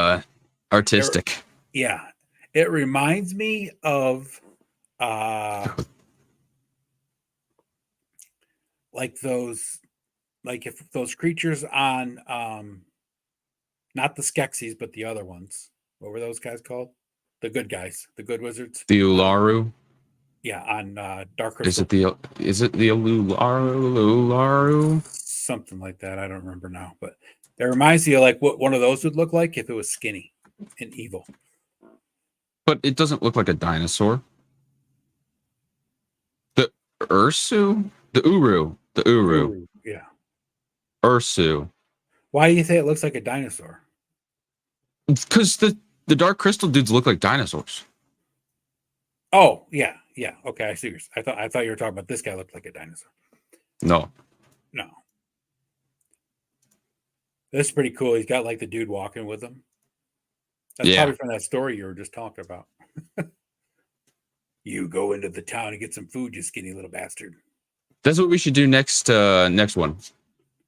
B: artistic.
A: It reminds me of like those, like if those creatures on not the Skeksis but the other ones. What were those guys called? The good guys, the good wizards.
B: The Ularu.
A: Yeah, on Dark Crystal.
B: Is it the Ularu?
A: Something like that. I don't remember now, but it reminds you of like what one of those would look like if it was skinny and evil.
B: But it doesn't look like a dinosaur. Ursu? The Uru.
A: Ooh, yeah.
B: Ursu.
A: Why do you say it looks like a dinosaur?
B: Because the Dark Crystal dudes look like dinosaurs.
A: Oh, yeah. Okay, I see. I thought you were talking about this guy looked like a dinosaur.
B: No.
A: This is pretty cool. He's got like the dude walking with him. That's probably from that story you were just talking about. You go into the town and get some food, you skinny little bastard.
B: That's what we should do next one.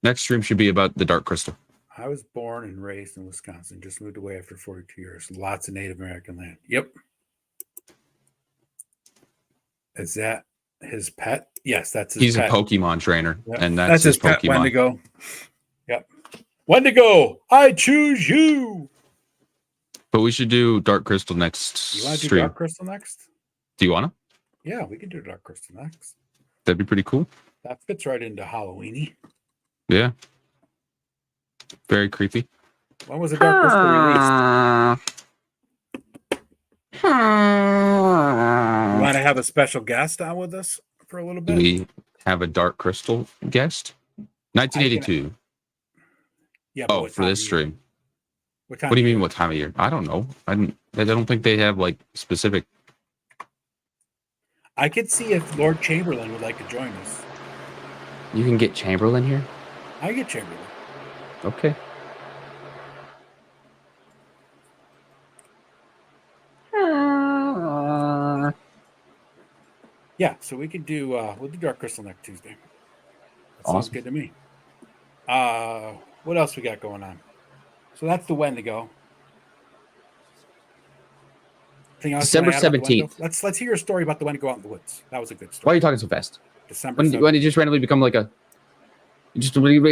B: Next stream should be about the Dark Crystal.
A: I was born and raised in Wisconsin. Just moved away after 42 years. Lots of Native American land. Yep. Is that his pet? Yes, that's his pet.
B: He's a Pokemon trainer,
A: yep.
B: and that's his
A: pet,
B: Pokemon.
A: Wendigo. Yep. Wendigo, I choose you.
B: But we should do Dark Crystal next.
A: You want to do
B: stream.
A: Dark Crystal next?
B: Do you want to?
A: Yeah, we can do Dark Crystal next.
B: That'd be pretty cool.
A: That fits right into Halloweeny.
B: Yeah. Very creepy.
A: When was the Dark Crystal released? You want to have a special guest on with us for a little bit?
B: Do we have a Dark Crystal guest? 1982.
A: Yeah.
B: Oh, for this stream.
A: What
B: do you mean? What time of year? I don't know. I don't think they have like specific.
A: I could see if Lord Chamberlain would like to join us.
B: You can get Chamberlain here?
A: I get Chamberlain.
B: Okay.
A: Yeah, so we could do we'll do Dark Crystal next Tuesday. That
B: awesome.
A: Sounds good to me. What else we got going on? So that's the Wendigo.
B: December 17th.
A: Let's hear a story about the Wendigo out in the woods. That was a good story.
B: Why are you talking so fast?
A: December.
B: When did you just randomly become like a? Just Wendigo.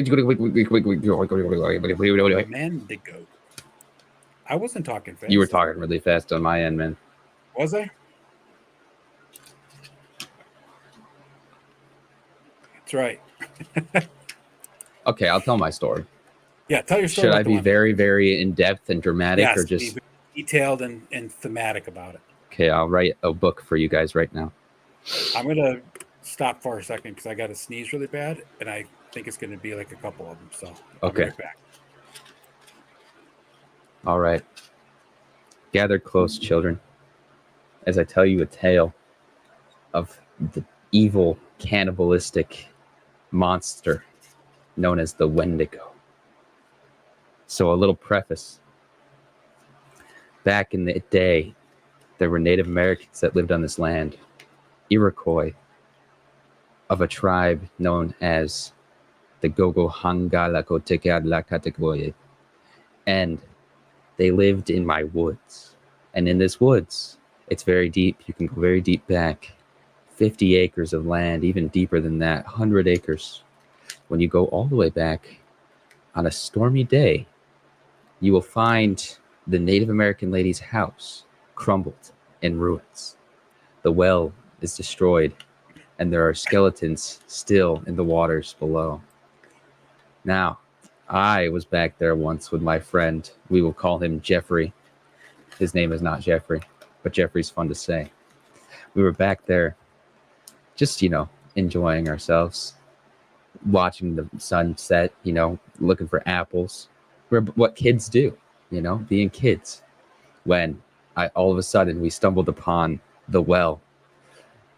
A: I wasn't talking fast.
B: You were talking really fast on my end, man.
A: Was I? That's right.
B: Okay, I'll tell my story.
A: Yeah, tell your story.
B: Should I be very, very in depth and dramatic, or just
A: be detailed and thematic about it?
B: Okay, I'll write a book for you guys right now.
A: I'm gonna stop for a second because I got to sneeze really bad, and I think it's gonna be like a couple of them. So I'll be right back.
B: All right. Gather close, children, as I tell you a tale of the evil, cannibalistic monster known as the Wendigo. So a little preface. Back in the day, there were Native Americans that lived on this land, Iroquois, of a tribe known as the Gogohangalakotekatlakatikoye. And they lived in my woods. And in this woods, it's very deep. You can go very deep back. 50 acres of land, even deeper than that, 100 acres. When you go all the way back on a stormy day, you will find the Native American lady's house crumbled in ruins. The well is destroyed, and there are skeletons still in the waters below. Now, I was back there once with my friend. We will call him Jeffrey. His name is not Jeffrey, but Jeffrey's fun to say. We were back there just, enjoying ourselves, watching the sunset, looking for apples. What kids do, being kids. When all of a sudden we stumbled upon the well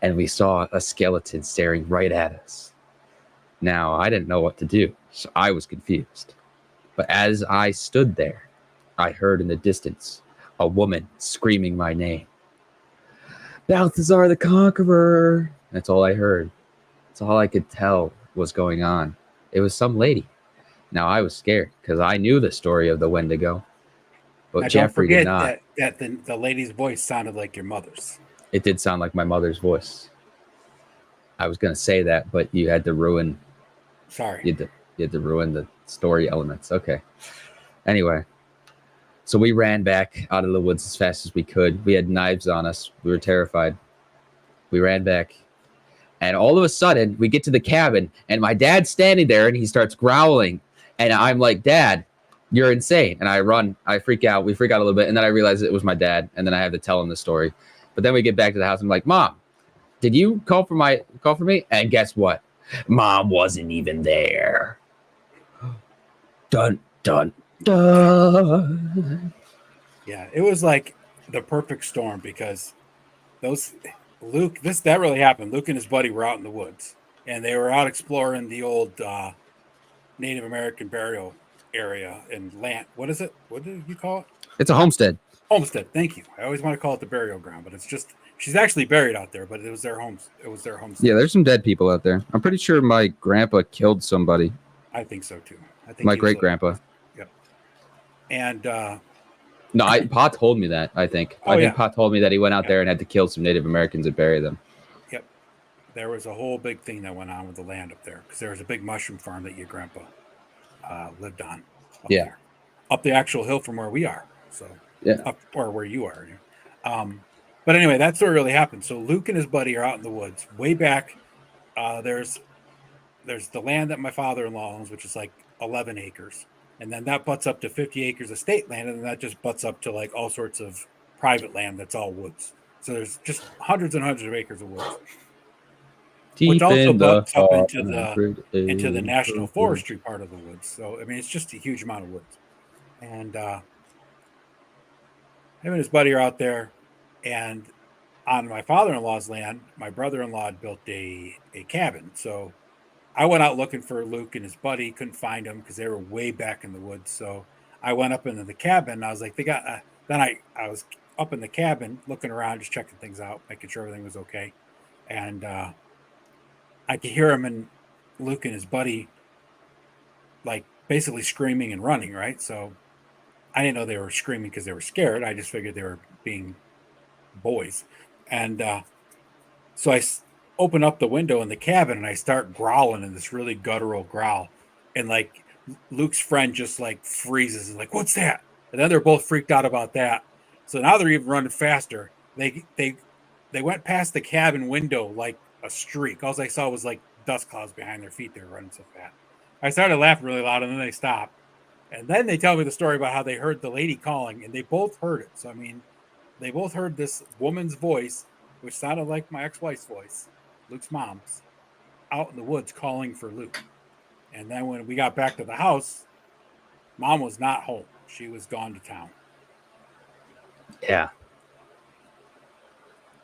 B: and we saw a skeleton staring right at us. Now, I didn't know what to do, so I was confused. But as I stood there, I heard in the distance a woman screaming my name. Balthazar the Conqueror. That's all I heard. That's all I could tell was going on. It was some lady. Now, I was scared because I knew the story of the Wendigo. But
A: now,
B: Jeffrey did not.
A: That the lady's voice sounded like your mother's.
B: It did sound like my mother's voice. I was going to say that, but you had to ruin...
A: Sorry.
B: You had to ruin the story elements. Okay. Anyway. So we ran back out of the woods as fast as we could. We had knives on us. We were terrified. We ran back. And all of a sudden, we get to the cabin, and my dad's standing there, and he starts growling. And I'm like, Dad, you're insane. And I run. I freak out. We freak out a little bit. And then I realize it was my dad. And then I have to tell him the story. But then we get back to the house. I'm like, Mom,
C: Did you call for me? And guess what? Mom wasn't even there. Dun dun dun.
A: Yeah, it was like the perfect storm because that really happened. Luke and his buddy were out in the woods and they were out exploring the old Native American burial area and land. What is it? What do you call it?
C: It's a homestead.
A: Homestead. Thank you. I always want to call it the burial ground, but it's just she's actually buried out there. But it was their homes. It was their homestead.
C: Yeah, there's some dead people out there. I'm pretty sure my grandpa killed somebody.
A: I think so too. I think
C: my great grandpa.
A: Yep. And
C: no, Pa told me that. I think. I think Pa told me that he went out there and had to kill some Native Americans and bury them.
A: Yep. There was a whole big thing that went on with the land up there because there was a big mushroom farm that your grandpa lived on. There. Up the actual hill from where we are. So up or where you are. But anyway, that's what really happened. So Luke and his buddy are out in the woods. Way back, there's the land that my father-in-law owns, which is like 11 acres. And then that butts up to 50 acres of state land, and then that just butts up to like all sorts of private land that's all woods. So there's just hundreds and hundreds of acres of woods. Which also butts up into the national forestry part of the woods. So I mean, it's just a huge amount of woods. And him and his buddy are out there, and on my father-in-law's land, my brother-in-law had built a cabin. So I went out looking for Luke and his buddy, couldn't find them because they were way back in the woods. So I went up into the cabin, and I was like, then I was up in the cabin looking around, just checking things out, making sure everything was okay. And I could hear him and Luke and his buddy like basically screaming and running, right? So I didn't know they were screaming because they were scared. I just figured they were being boys. And so I open up the window in the cabin and I start growling in this really guttural growl. And like Luke's friend just like freezes and like, what's that? And then they're both freaked out about that. So now they're even running faster. They went past the cabin window like a streak. All I saw was like dust clouds behind their feet. They were running so fast. I started laughing really loud and then they stopped. And then they tell me the story about how they heard the lady calling, and they both heard it. So, I mean, they both heard this woman's voice, which sounded like my ex-wife's voice, Luke's mom's, out in the woods calling for Luke. And then when we got back to the house, Mom was not home. She was gone to town.
C: Yeah.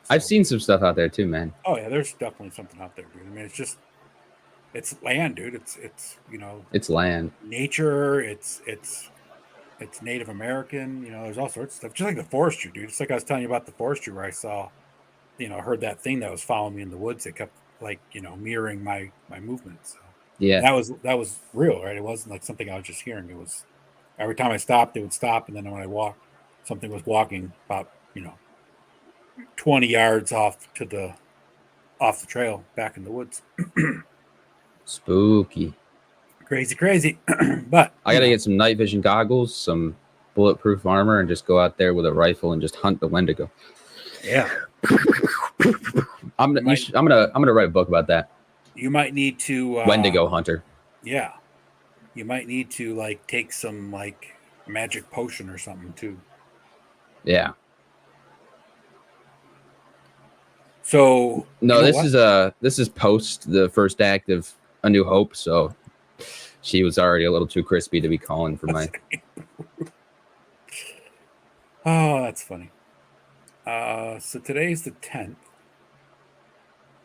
C: So, I've seen some stuff out there too, man.
A: Oh, yeah, there's definitely something out there, dude. I mean, it's land, dude. It's
C: it's land,
A: nature. It's Native American. There's all sorts of stuff. Just like the forestry, dude. It's like I was telling you about the forestry where I saw, heard that thing that was following me in the woods. It kept like mirroring my movements. So
C: yeah,
A: that was real, right? It wasn't like something I was just hearing. It was every time I stopped, it would stop, and then when I walked, something was walking about 20 yards off the trail back in the woods.
C: Spooky.
A: Crazy. But
C: I gotta get some night vision goggles, some bulletproof armor, and just go out there with a rifle and just hunt the Wendigo.
A: Yeah.
C: I'm gonna write a book about that.
A: You might need to
C: Wendigo hunter.
A: Yeah. You might need to like take some like magic potion or something too.
C: Yeah.
A: So
C: no, this is post the first act of A New Hope, so she was already a little too crispy to be calling for my.
A: Oh, that's funny. So today's the 10th.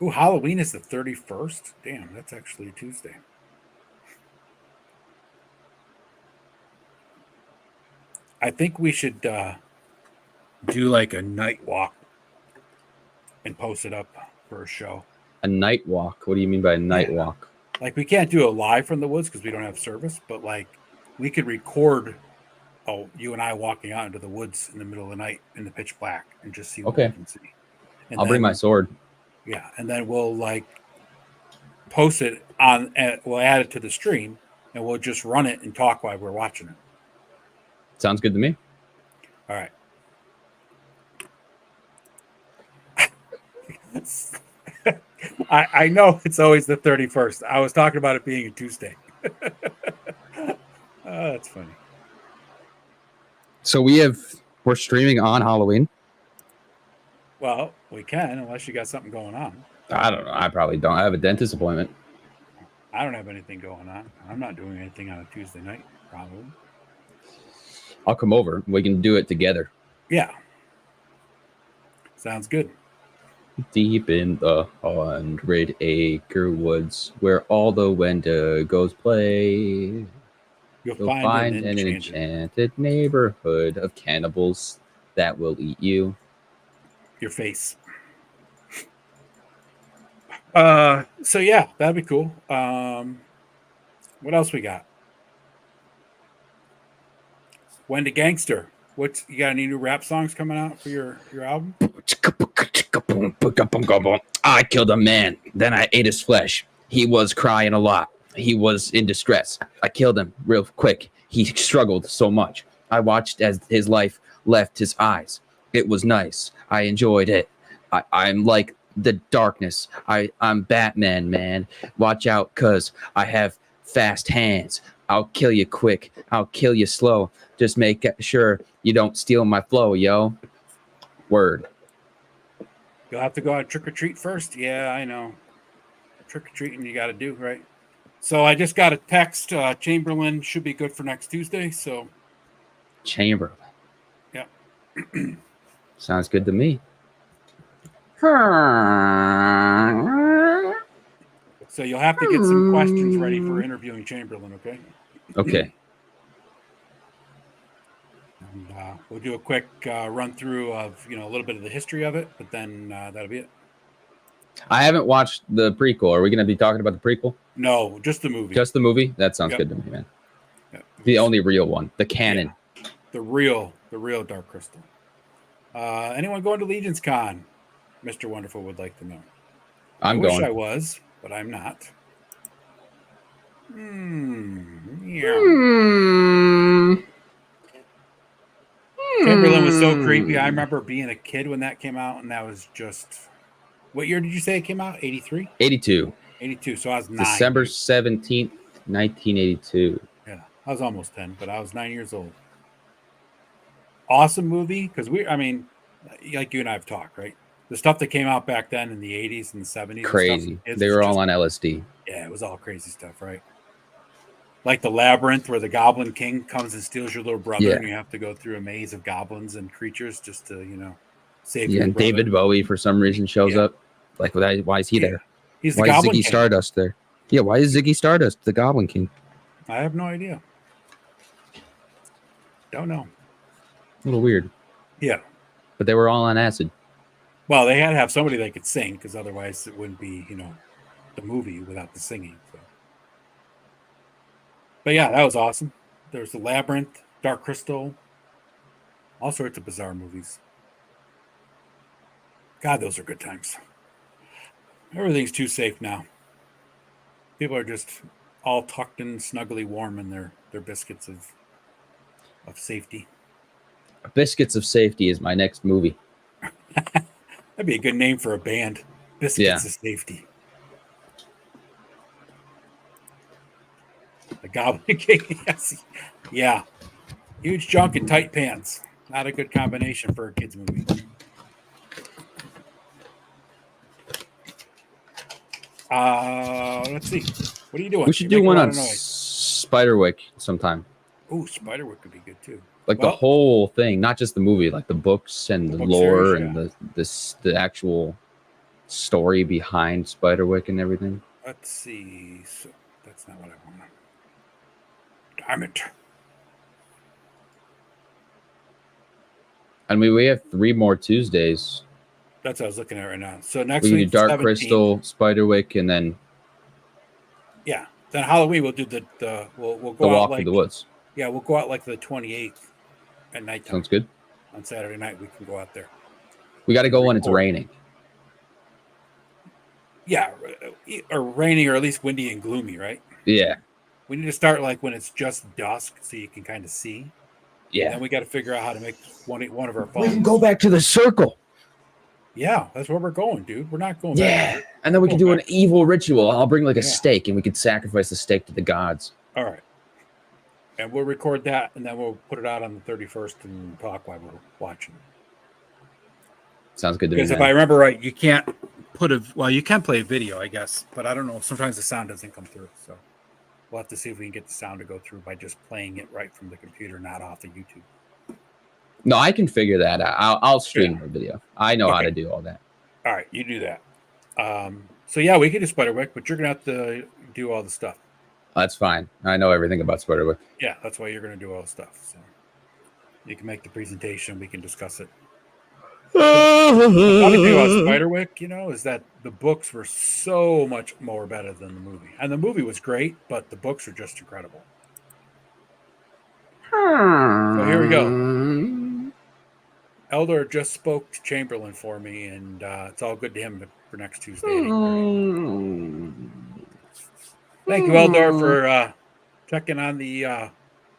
A: Ooh, Halloween is the 31st. Damn, that's actually a Tuesday. I think we should do like a night walk and post it up for a show.
C: A night walk? What do you mean by a night walk?
A: Like we can't do it live from the woods because we don't have service, but like we could record you and I walking out into the woods in the middle of the night in the pitch black and just see what we can see. And
C: I'll bring my sword.
A: Yeah, and then we'll like post it on. We'll add it to the stream, and we'll just run it and talk while we're watching it.
C: Sounds good to me.
A: All right. I know it's always the 31st. I was talking about it being a Tuesday. Oh, that's funny.
C: So we're streaming on Halloween.
A: Well, we can, unless you got something going on.
C: I don't know. I probably don't. I have a dentist appointment.
A: I don't have anything going on. I'm not doing anything on a Tuesday night, probably.
C: I'll come over. We can do it together.
A: Yeah. Sounds good.
C: Deep in the 100-acre woods where all the Wendigos play, you'll find an enchanted neighborhood of cannibals that will eat you.
A: Your face. So yeah, that'd be cool. What else we got? Wendy Gangster. What's you got any new rap songs coming out for your album?
C: I killed a man, then I ate his flesh. He was crying a lot. He was in distress. I killed him real quick. He struggled so much. I watched as his life left his eyes. It was nice. I enjoyed it. I'm like the darkness. I'm Batman, man. Watch out, cause I have fast hands. I'll kill you quick. I'll kill you slow. Just make sure you don't steal my flow, yo. Word.
A: You'll have to go out trick or treat first. Yeah, I know. Trick or treating you got to do, right? So I just got a text. Chamberlain should be good for next Tuesday. So
C: Chamberlain.
A: Yeah.
C: Sounds good to me.
A: So you'll have to get some questions ready for interviewing Chamberlain, okay?
C: Okay.
A: And, we'll do a quick run through of a little bit of the history of it, but then that'll be it.
C: I haven't watched the prequel. Are we going to be talking about the prequel?
A: No, just the movie.
C: Just the movie? That sounds good to me, man. Yep. The only real one, the canon.
A: Yeah. The real Dark Crystal. Anyone going to Legion's Con? Mr. Wonderful would like to know. I wish I was, but I'm not. Chamberlain was so creepy. I remember being a kid when that came out, and that was just... What year did you say it came out? 83?
C: 82.
A: 82, so I was 9.
C: December 17th, 1982.
A: Yeah, I was almost 10, but I was 9 years old. Awesome movie, because like you and I have talked, right? The stuff that came out back then in the 80s and the 70s.
C: Crazy. They were all on LSD.
A: Yeah, it was all crazy stuff, right? Like the Labyrinth, where the Goblin King comes and steals your little brother, and you have to go through a maze of goblins and creatures just to, save your
C: and
A: brother.
C: David Bowie, for some reason, shows up. Like, why is he there?
A: He's the
C: why
A: Goblin
C: is Ziggy
A: King.
C: Stardust there? Yeah, why is Ziggy Stardust the Goblin King?
A: I have no idea. Don't know.
C: A little weird.
A: Yeah.
C: But they were all on acid.
A: Well, they had to have somebody that could sing, because otherwise it wouldn't be, the movie without the singing. So. But yeah, that was awesome. There's the Labyrinth, Dark Crystal, all sorts of bizarre movies. God, those are good times. Everything's too safe now. People are just all tucked in, snugly warm in their biscuits of safety.
C: Biscuits of Safety is my next movie.
A: That'd be a good name for a band. Biscuits of Safety. The Goblin King. Yes. Yeah. Huge junk and tight pants. Not a good combination for a kid's movie. Let's see. What are you doing?
C: We should do one on Spiderwick sometime.
A: Oh, Spiderwick could be good too.
C: Like the whole thing, not just the movie, like the books and the lore series, and the actual story behind Spiderwick and everything.
A: Let's see. So that's not what I want. Damn it.
C: I mean, we have 3 more Tuesdays.
A: That's what I was looking at right now. So next
C: we
A: week,
C: do Dark Crystal, Spiderwick, and then
A: then Halloween we'll do we'll go
C: the
A: out
C: walk
A: like,
C: through the woods.
A: Yeah, we'll go out like the 28th at night.
C: Sounds good.
A: On Saturday night we can go out there.
C: We got to go when it's raining.
A: Yeah, or raining, or at least windy and gloomy, right?
C: Yeah.
A: We need to start like when it's just dusk, so you can kind of see.
C: Yeah.
A: And then we got to figure out how to make one of our phones.
C: We can go back to the circle.
A: Yeah, that's where we're going, dude. We're not going back.
C: Yeah, and then we can do an evil ritual. I'll bring like a steak, and we could sacrifice the steak to the gods.
A: All right. And we'll record that, and then we'll put it out on the 31st and talk while we're watching.
C: Sounds good to me.
A: Because if I remember right, you can't you can play a video, I guess, but I don't know. Sometimes the sound doesn't come through. So we'll have to see if we can get the sound to go through by just playing it right from the computer, not off of YouTube.
C: No, I can figure that out. I'll stream the video. I know how to do all that.
A: All right, you do that. So yeah, we can do Spiderwick, but you're gonna have to do all the stuff.
C: That's fine. I know everything about Spiderwick.
A: Yeah, that's why you're gonna do all the stuff. So you can make the presentation. We can discuss it. The funny thing about Spiderwick, is that the books were so much more better than the movie, and the movie was great, but the books are just incredible. So here we go. Eldor just spoke to Chamberlain for me, and it's all good to him for next Tuesday. Thank you, Eldor, for checking on the.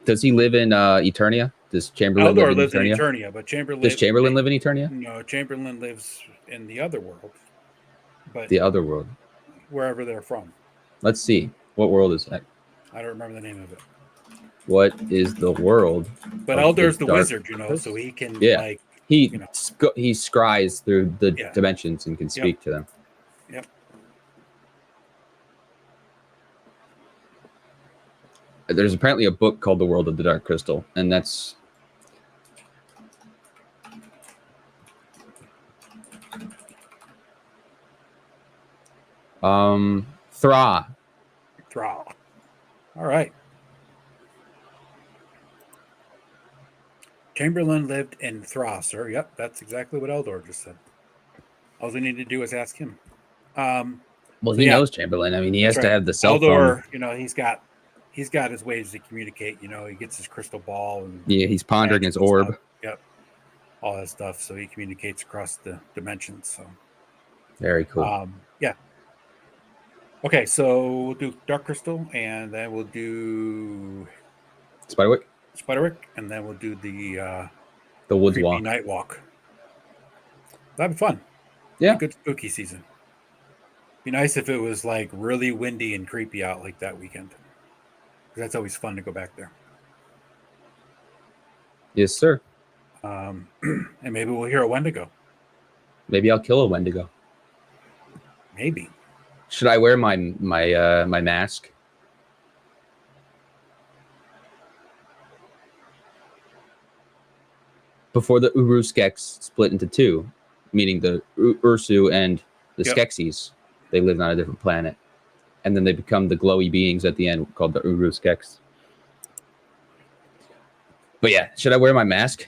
C: Does he live in Eternia? Does Chamberlain
A: Eldor
C: live
A: lives
C: in
A: in
C: Eternia?
A: Eternia, but Chamberlain.
C: Does Chamberlain live in Eternia?
A: No, Chamberlain lives in the other world. But
C: the other world,
A: wherever they're from.
C: Let's see. What world is that?
A: I don't remember the name of it.
C: What is the world?
A: But Eldor's the wizard, so he can
C: he scries through the dimensions and can speak to them.
A: Yep.
C: There's apparently a book called The World of the Dark Crystal, and that's Thra.
A: All right. Chamberlain lived in Thra, sir. Yep, that's exactly what Eldor just said. All we need to do is ask him.
C: Well, he knows Chamberlain. I mean, he has to have the cell
A: Eldor, phone. He's got his ways to communicate. He gets his crystal ball and
C: he's pondering his orb.
A: Stuff. Yep, all that stuff. So he communicates across the dimensions. So
C: very cool.
A: Yeah. Okay, so we'll do Dark Crystal, and then we'll do Spiderwick, and then we'll do the
C: Woods Walk,
A: Night Walk. That'd be fun.
C: Yeah,
A: good spooky season. Be nice if it was like really windy and creepy out like that weekend. That's always fun to go back there.
C: Yes, sir.
A: And maybe we'll hear a Wendigo.
C: Maybe I'll kill a Wendigo.
A: Maybe.
C: Should I wear my mask? Before the Uruskex split into two, meaning the Ursu and the Skeksis, they lived on a different planet. And then they become the glowy beings at the end called the Uruskex. But yeah, should I wear my mask?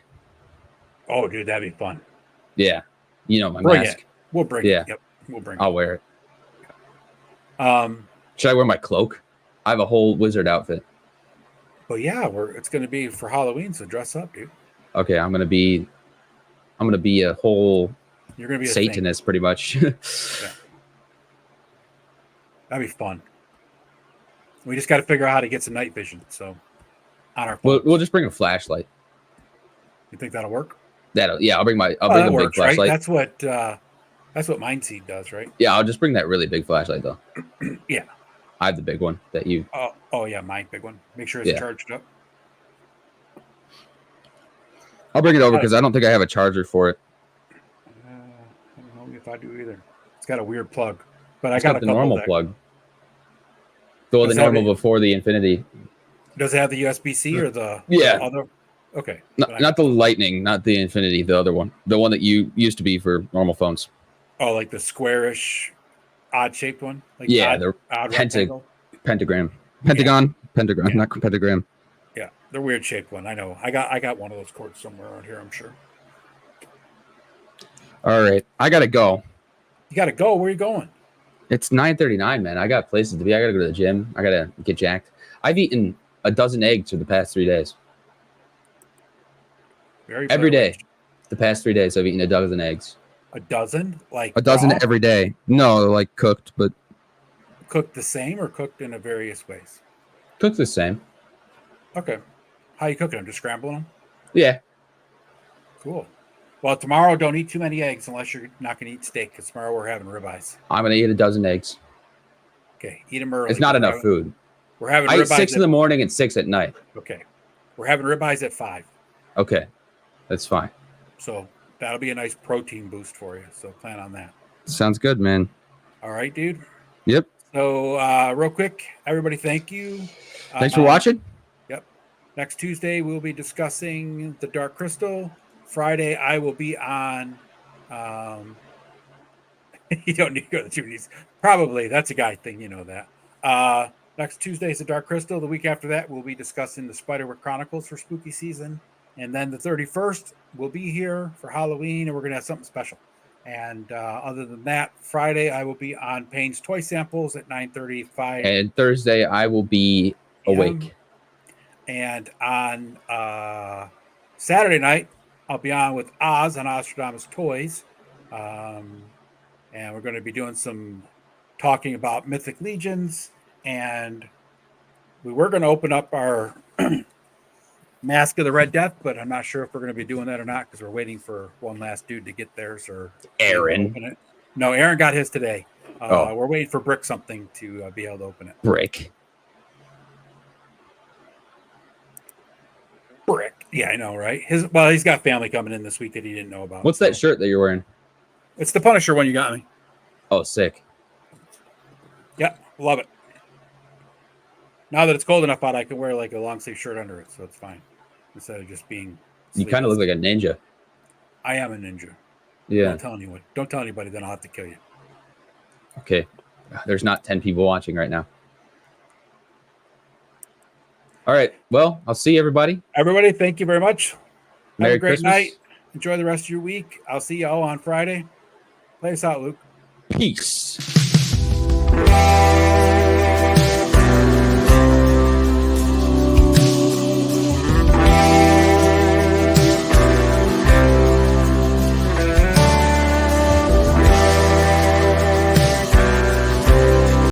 A: Oh, dude, that'd be fun.
C: Yeah. My mask.
A: We'll bring it. Yep. We'll bring it.
C: I'll wear it. Should I wear my cloak? I have a whole wizard outfit.
A: Well, yeah, it's going to be for Halloween, so dress up, dude.
C: Okay, I'm gonna be a whole.
A: You're gonna be a
C: Satanist, pretty much.
A: Yeah. That'd be fun. We just got to figure out how to get some night vision. So, on our phones.
C: We'll just bring a flashlight.
A: You think that'll work?
C: I'll bring a big flashlight.
A: Right? That's what Mindseed does, right?
C: Yeah, I'll just bring that really big flashlight though.
A: Yeah.
C: I have the big one that you.
A: Oh yeah, my big one. Make sure it's charged up.
C: I'll bring it over because I don't think I have a charger for it.
A: I don't know if I do either. It's got a weird plug, but I
C: got the normal plug. The normal before the Infinity.
A: Does it have the USB-C or the other? Okay.
C: Not the Lightning, not the Infinity, the other one. The one that you used to be for normal phones.
A: Oh, like the squarish, odd-shaped one? Like
C: the pentagon, not pentagram.
A: Yeah, they're weird shaped one. I know. I got one of those cords somewhere around here, I'm sure.
C: All right. I gotta go.
A: You gotta go? Where are you going?
C: It's 9:39, man. I got places to be. I gotta go to the gym. I gotta get jacked. I've eaten a dozen eggs for the past 3 days. Every day. The past 3 days I've eaten a dozen eggs.
A: A dozen? Like
C: a dozen raw? Every day. No, like cooked, but
A: cooked the same or cooked in various ways?
C: Cooked the same.
A: Okay. How you cooking them? Just scrambling them?
C: Yeah.
A: Cool. Well, tomorrow don't eat too many eggs unless you're not going to eat steak, because tomorrow we're having ribeyes.
C: I'm going to eat a dozen eggs.
A: Okay. Eat them early.
C: It's not enough food.
A: We're having
C: ribeyes. I eat 6 in the morning and 6 at night.
A: Okay. We're having ribeyes at 5.
C: Okay. That's fine.
A: So that'll be a nice protein boost for you. So plan on that.
C: Sounds good, man.
A: All right, dude.
C: Yep.
A: So real quick, everybody, thank you.
C: Thanks for watching.
A: Yep. Next Tuesday, we'll be discussing the Dark Crystal. Friday, I will be on. You don't need to go to the Tuesdays. Probably. That's a guy thing. You know that. Next Tuesday is the Dark Crystal. The week after that, we'll be discussing the Spiderwick Chronicles for spooky season. And then the 31st, we'll be here for Halloween, and we're going to have something special. And other than that, Friday, I will be on Payne's Toy Samples at 9:35.
C: And Thursday, I will be awake.
A: And on Saturday night, I'll be on with Oz on Ostradamus Toys. And we're going to be doing some talking about Mythic Legions. And we were going to open up our Mask of the Red Death, but I'm not sure if we're going to be doing that or not because we're waiting for one last dude to get theirs. Or
C: Aaron.
A: No, Aaron got his today. We're waiting for Brick something to be able to open it.
C: Brick.
A: Yeah, I know, right? He's got family coming in this week that he didn't know about.
C: What's that shirt that you're wearing?
A: It's the Punisher one you got me.
C: Oh, sick.
A: Yeah, love it. Now that it's cold enough out, I can wear like a long sleeve shirt under it, so it's fine. Instead of just being
C: You kind of look like a ninja.
A: I am a ninja.
C: Yeah.
A: Don't tell anybody, then I'll have to kill you.
C: Okay. There's not 10 people watching right now. All right. Well, I'll see everybody.
A: Everybody, thank you very much.
C: Merry
A: Have a great
C: Christmas.
A: night. Enjoy the rest of your week. I'll see y'all on Friday. Play us out, Luke.
C: Peace.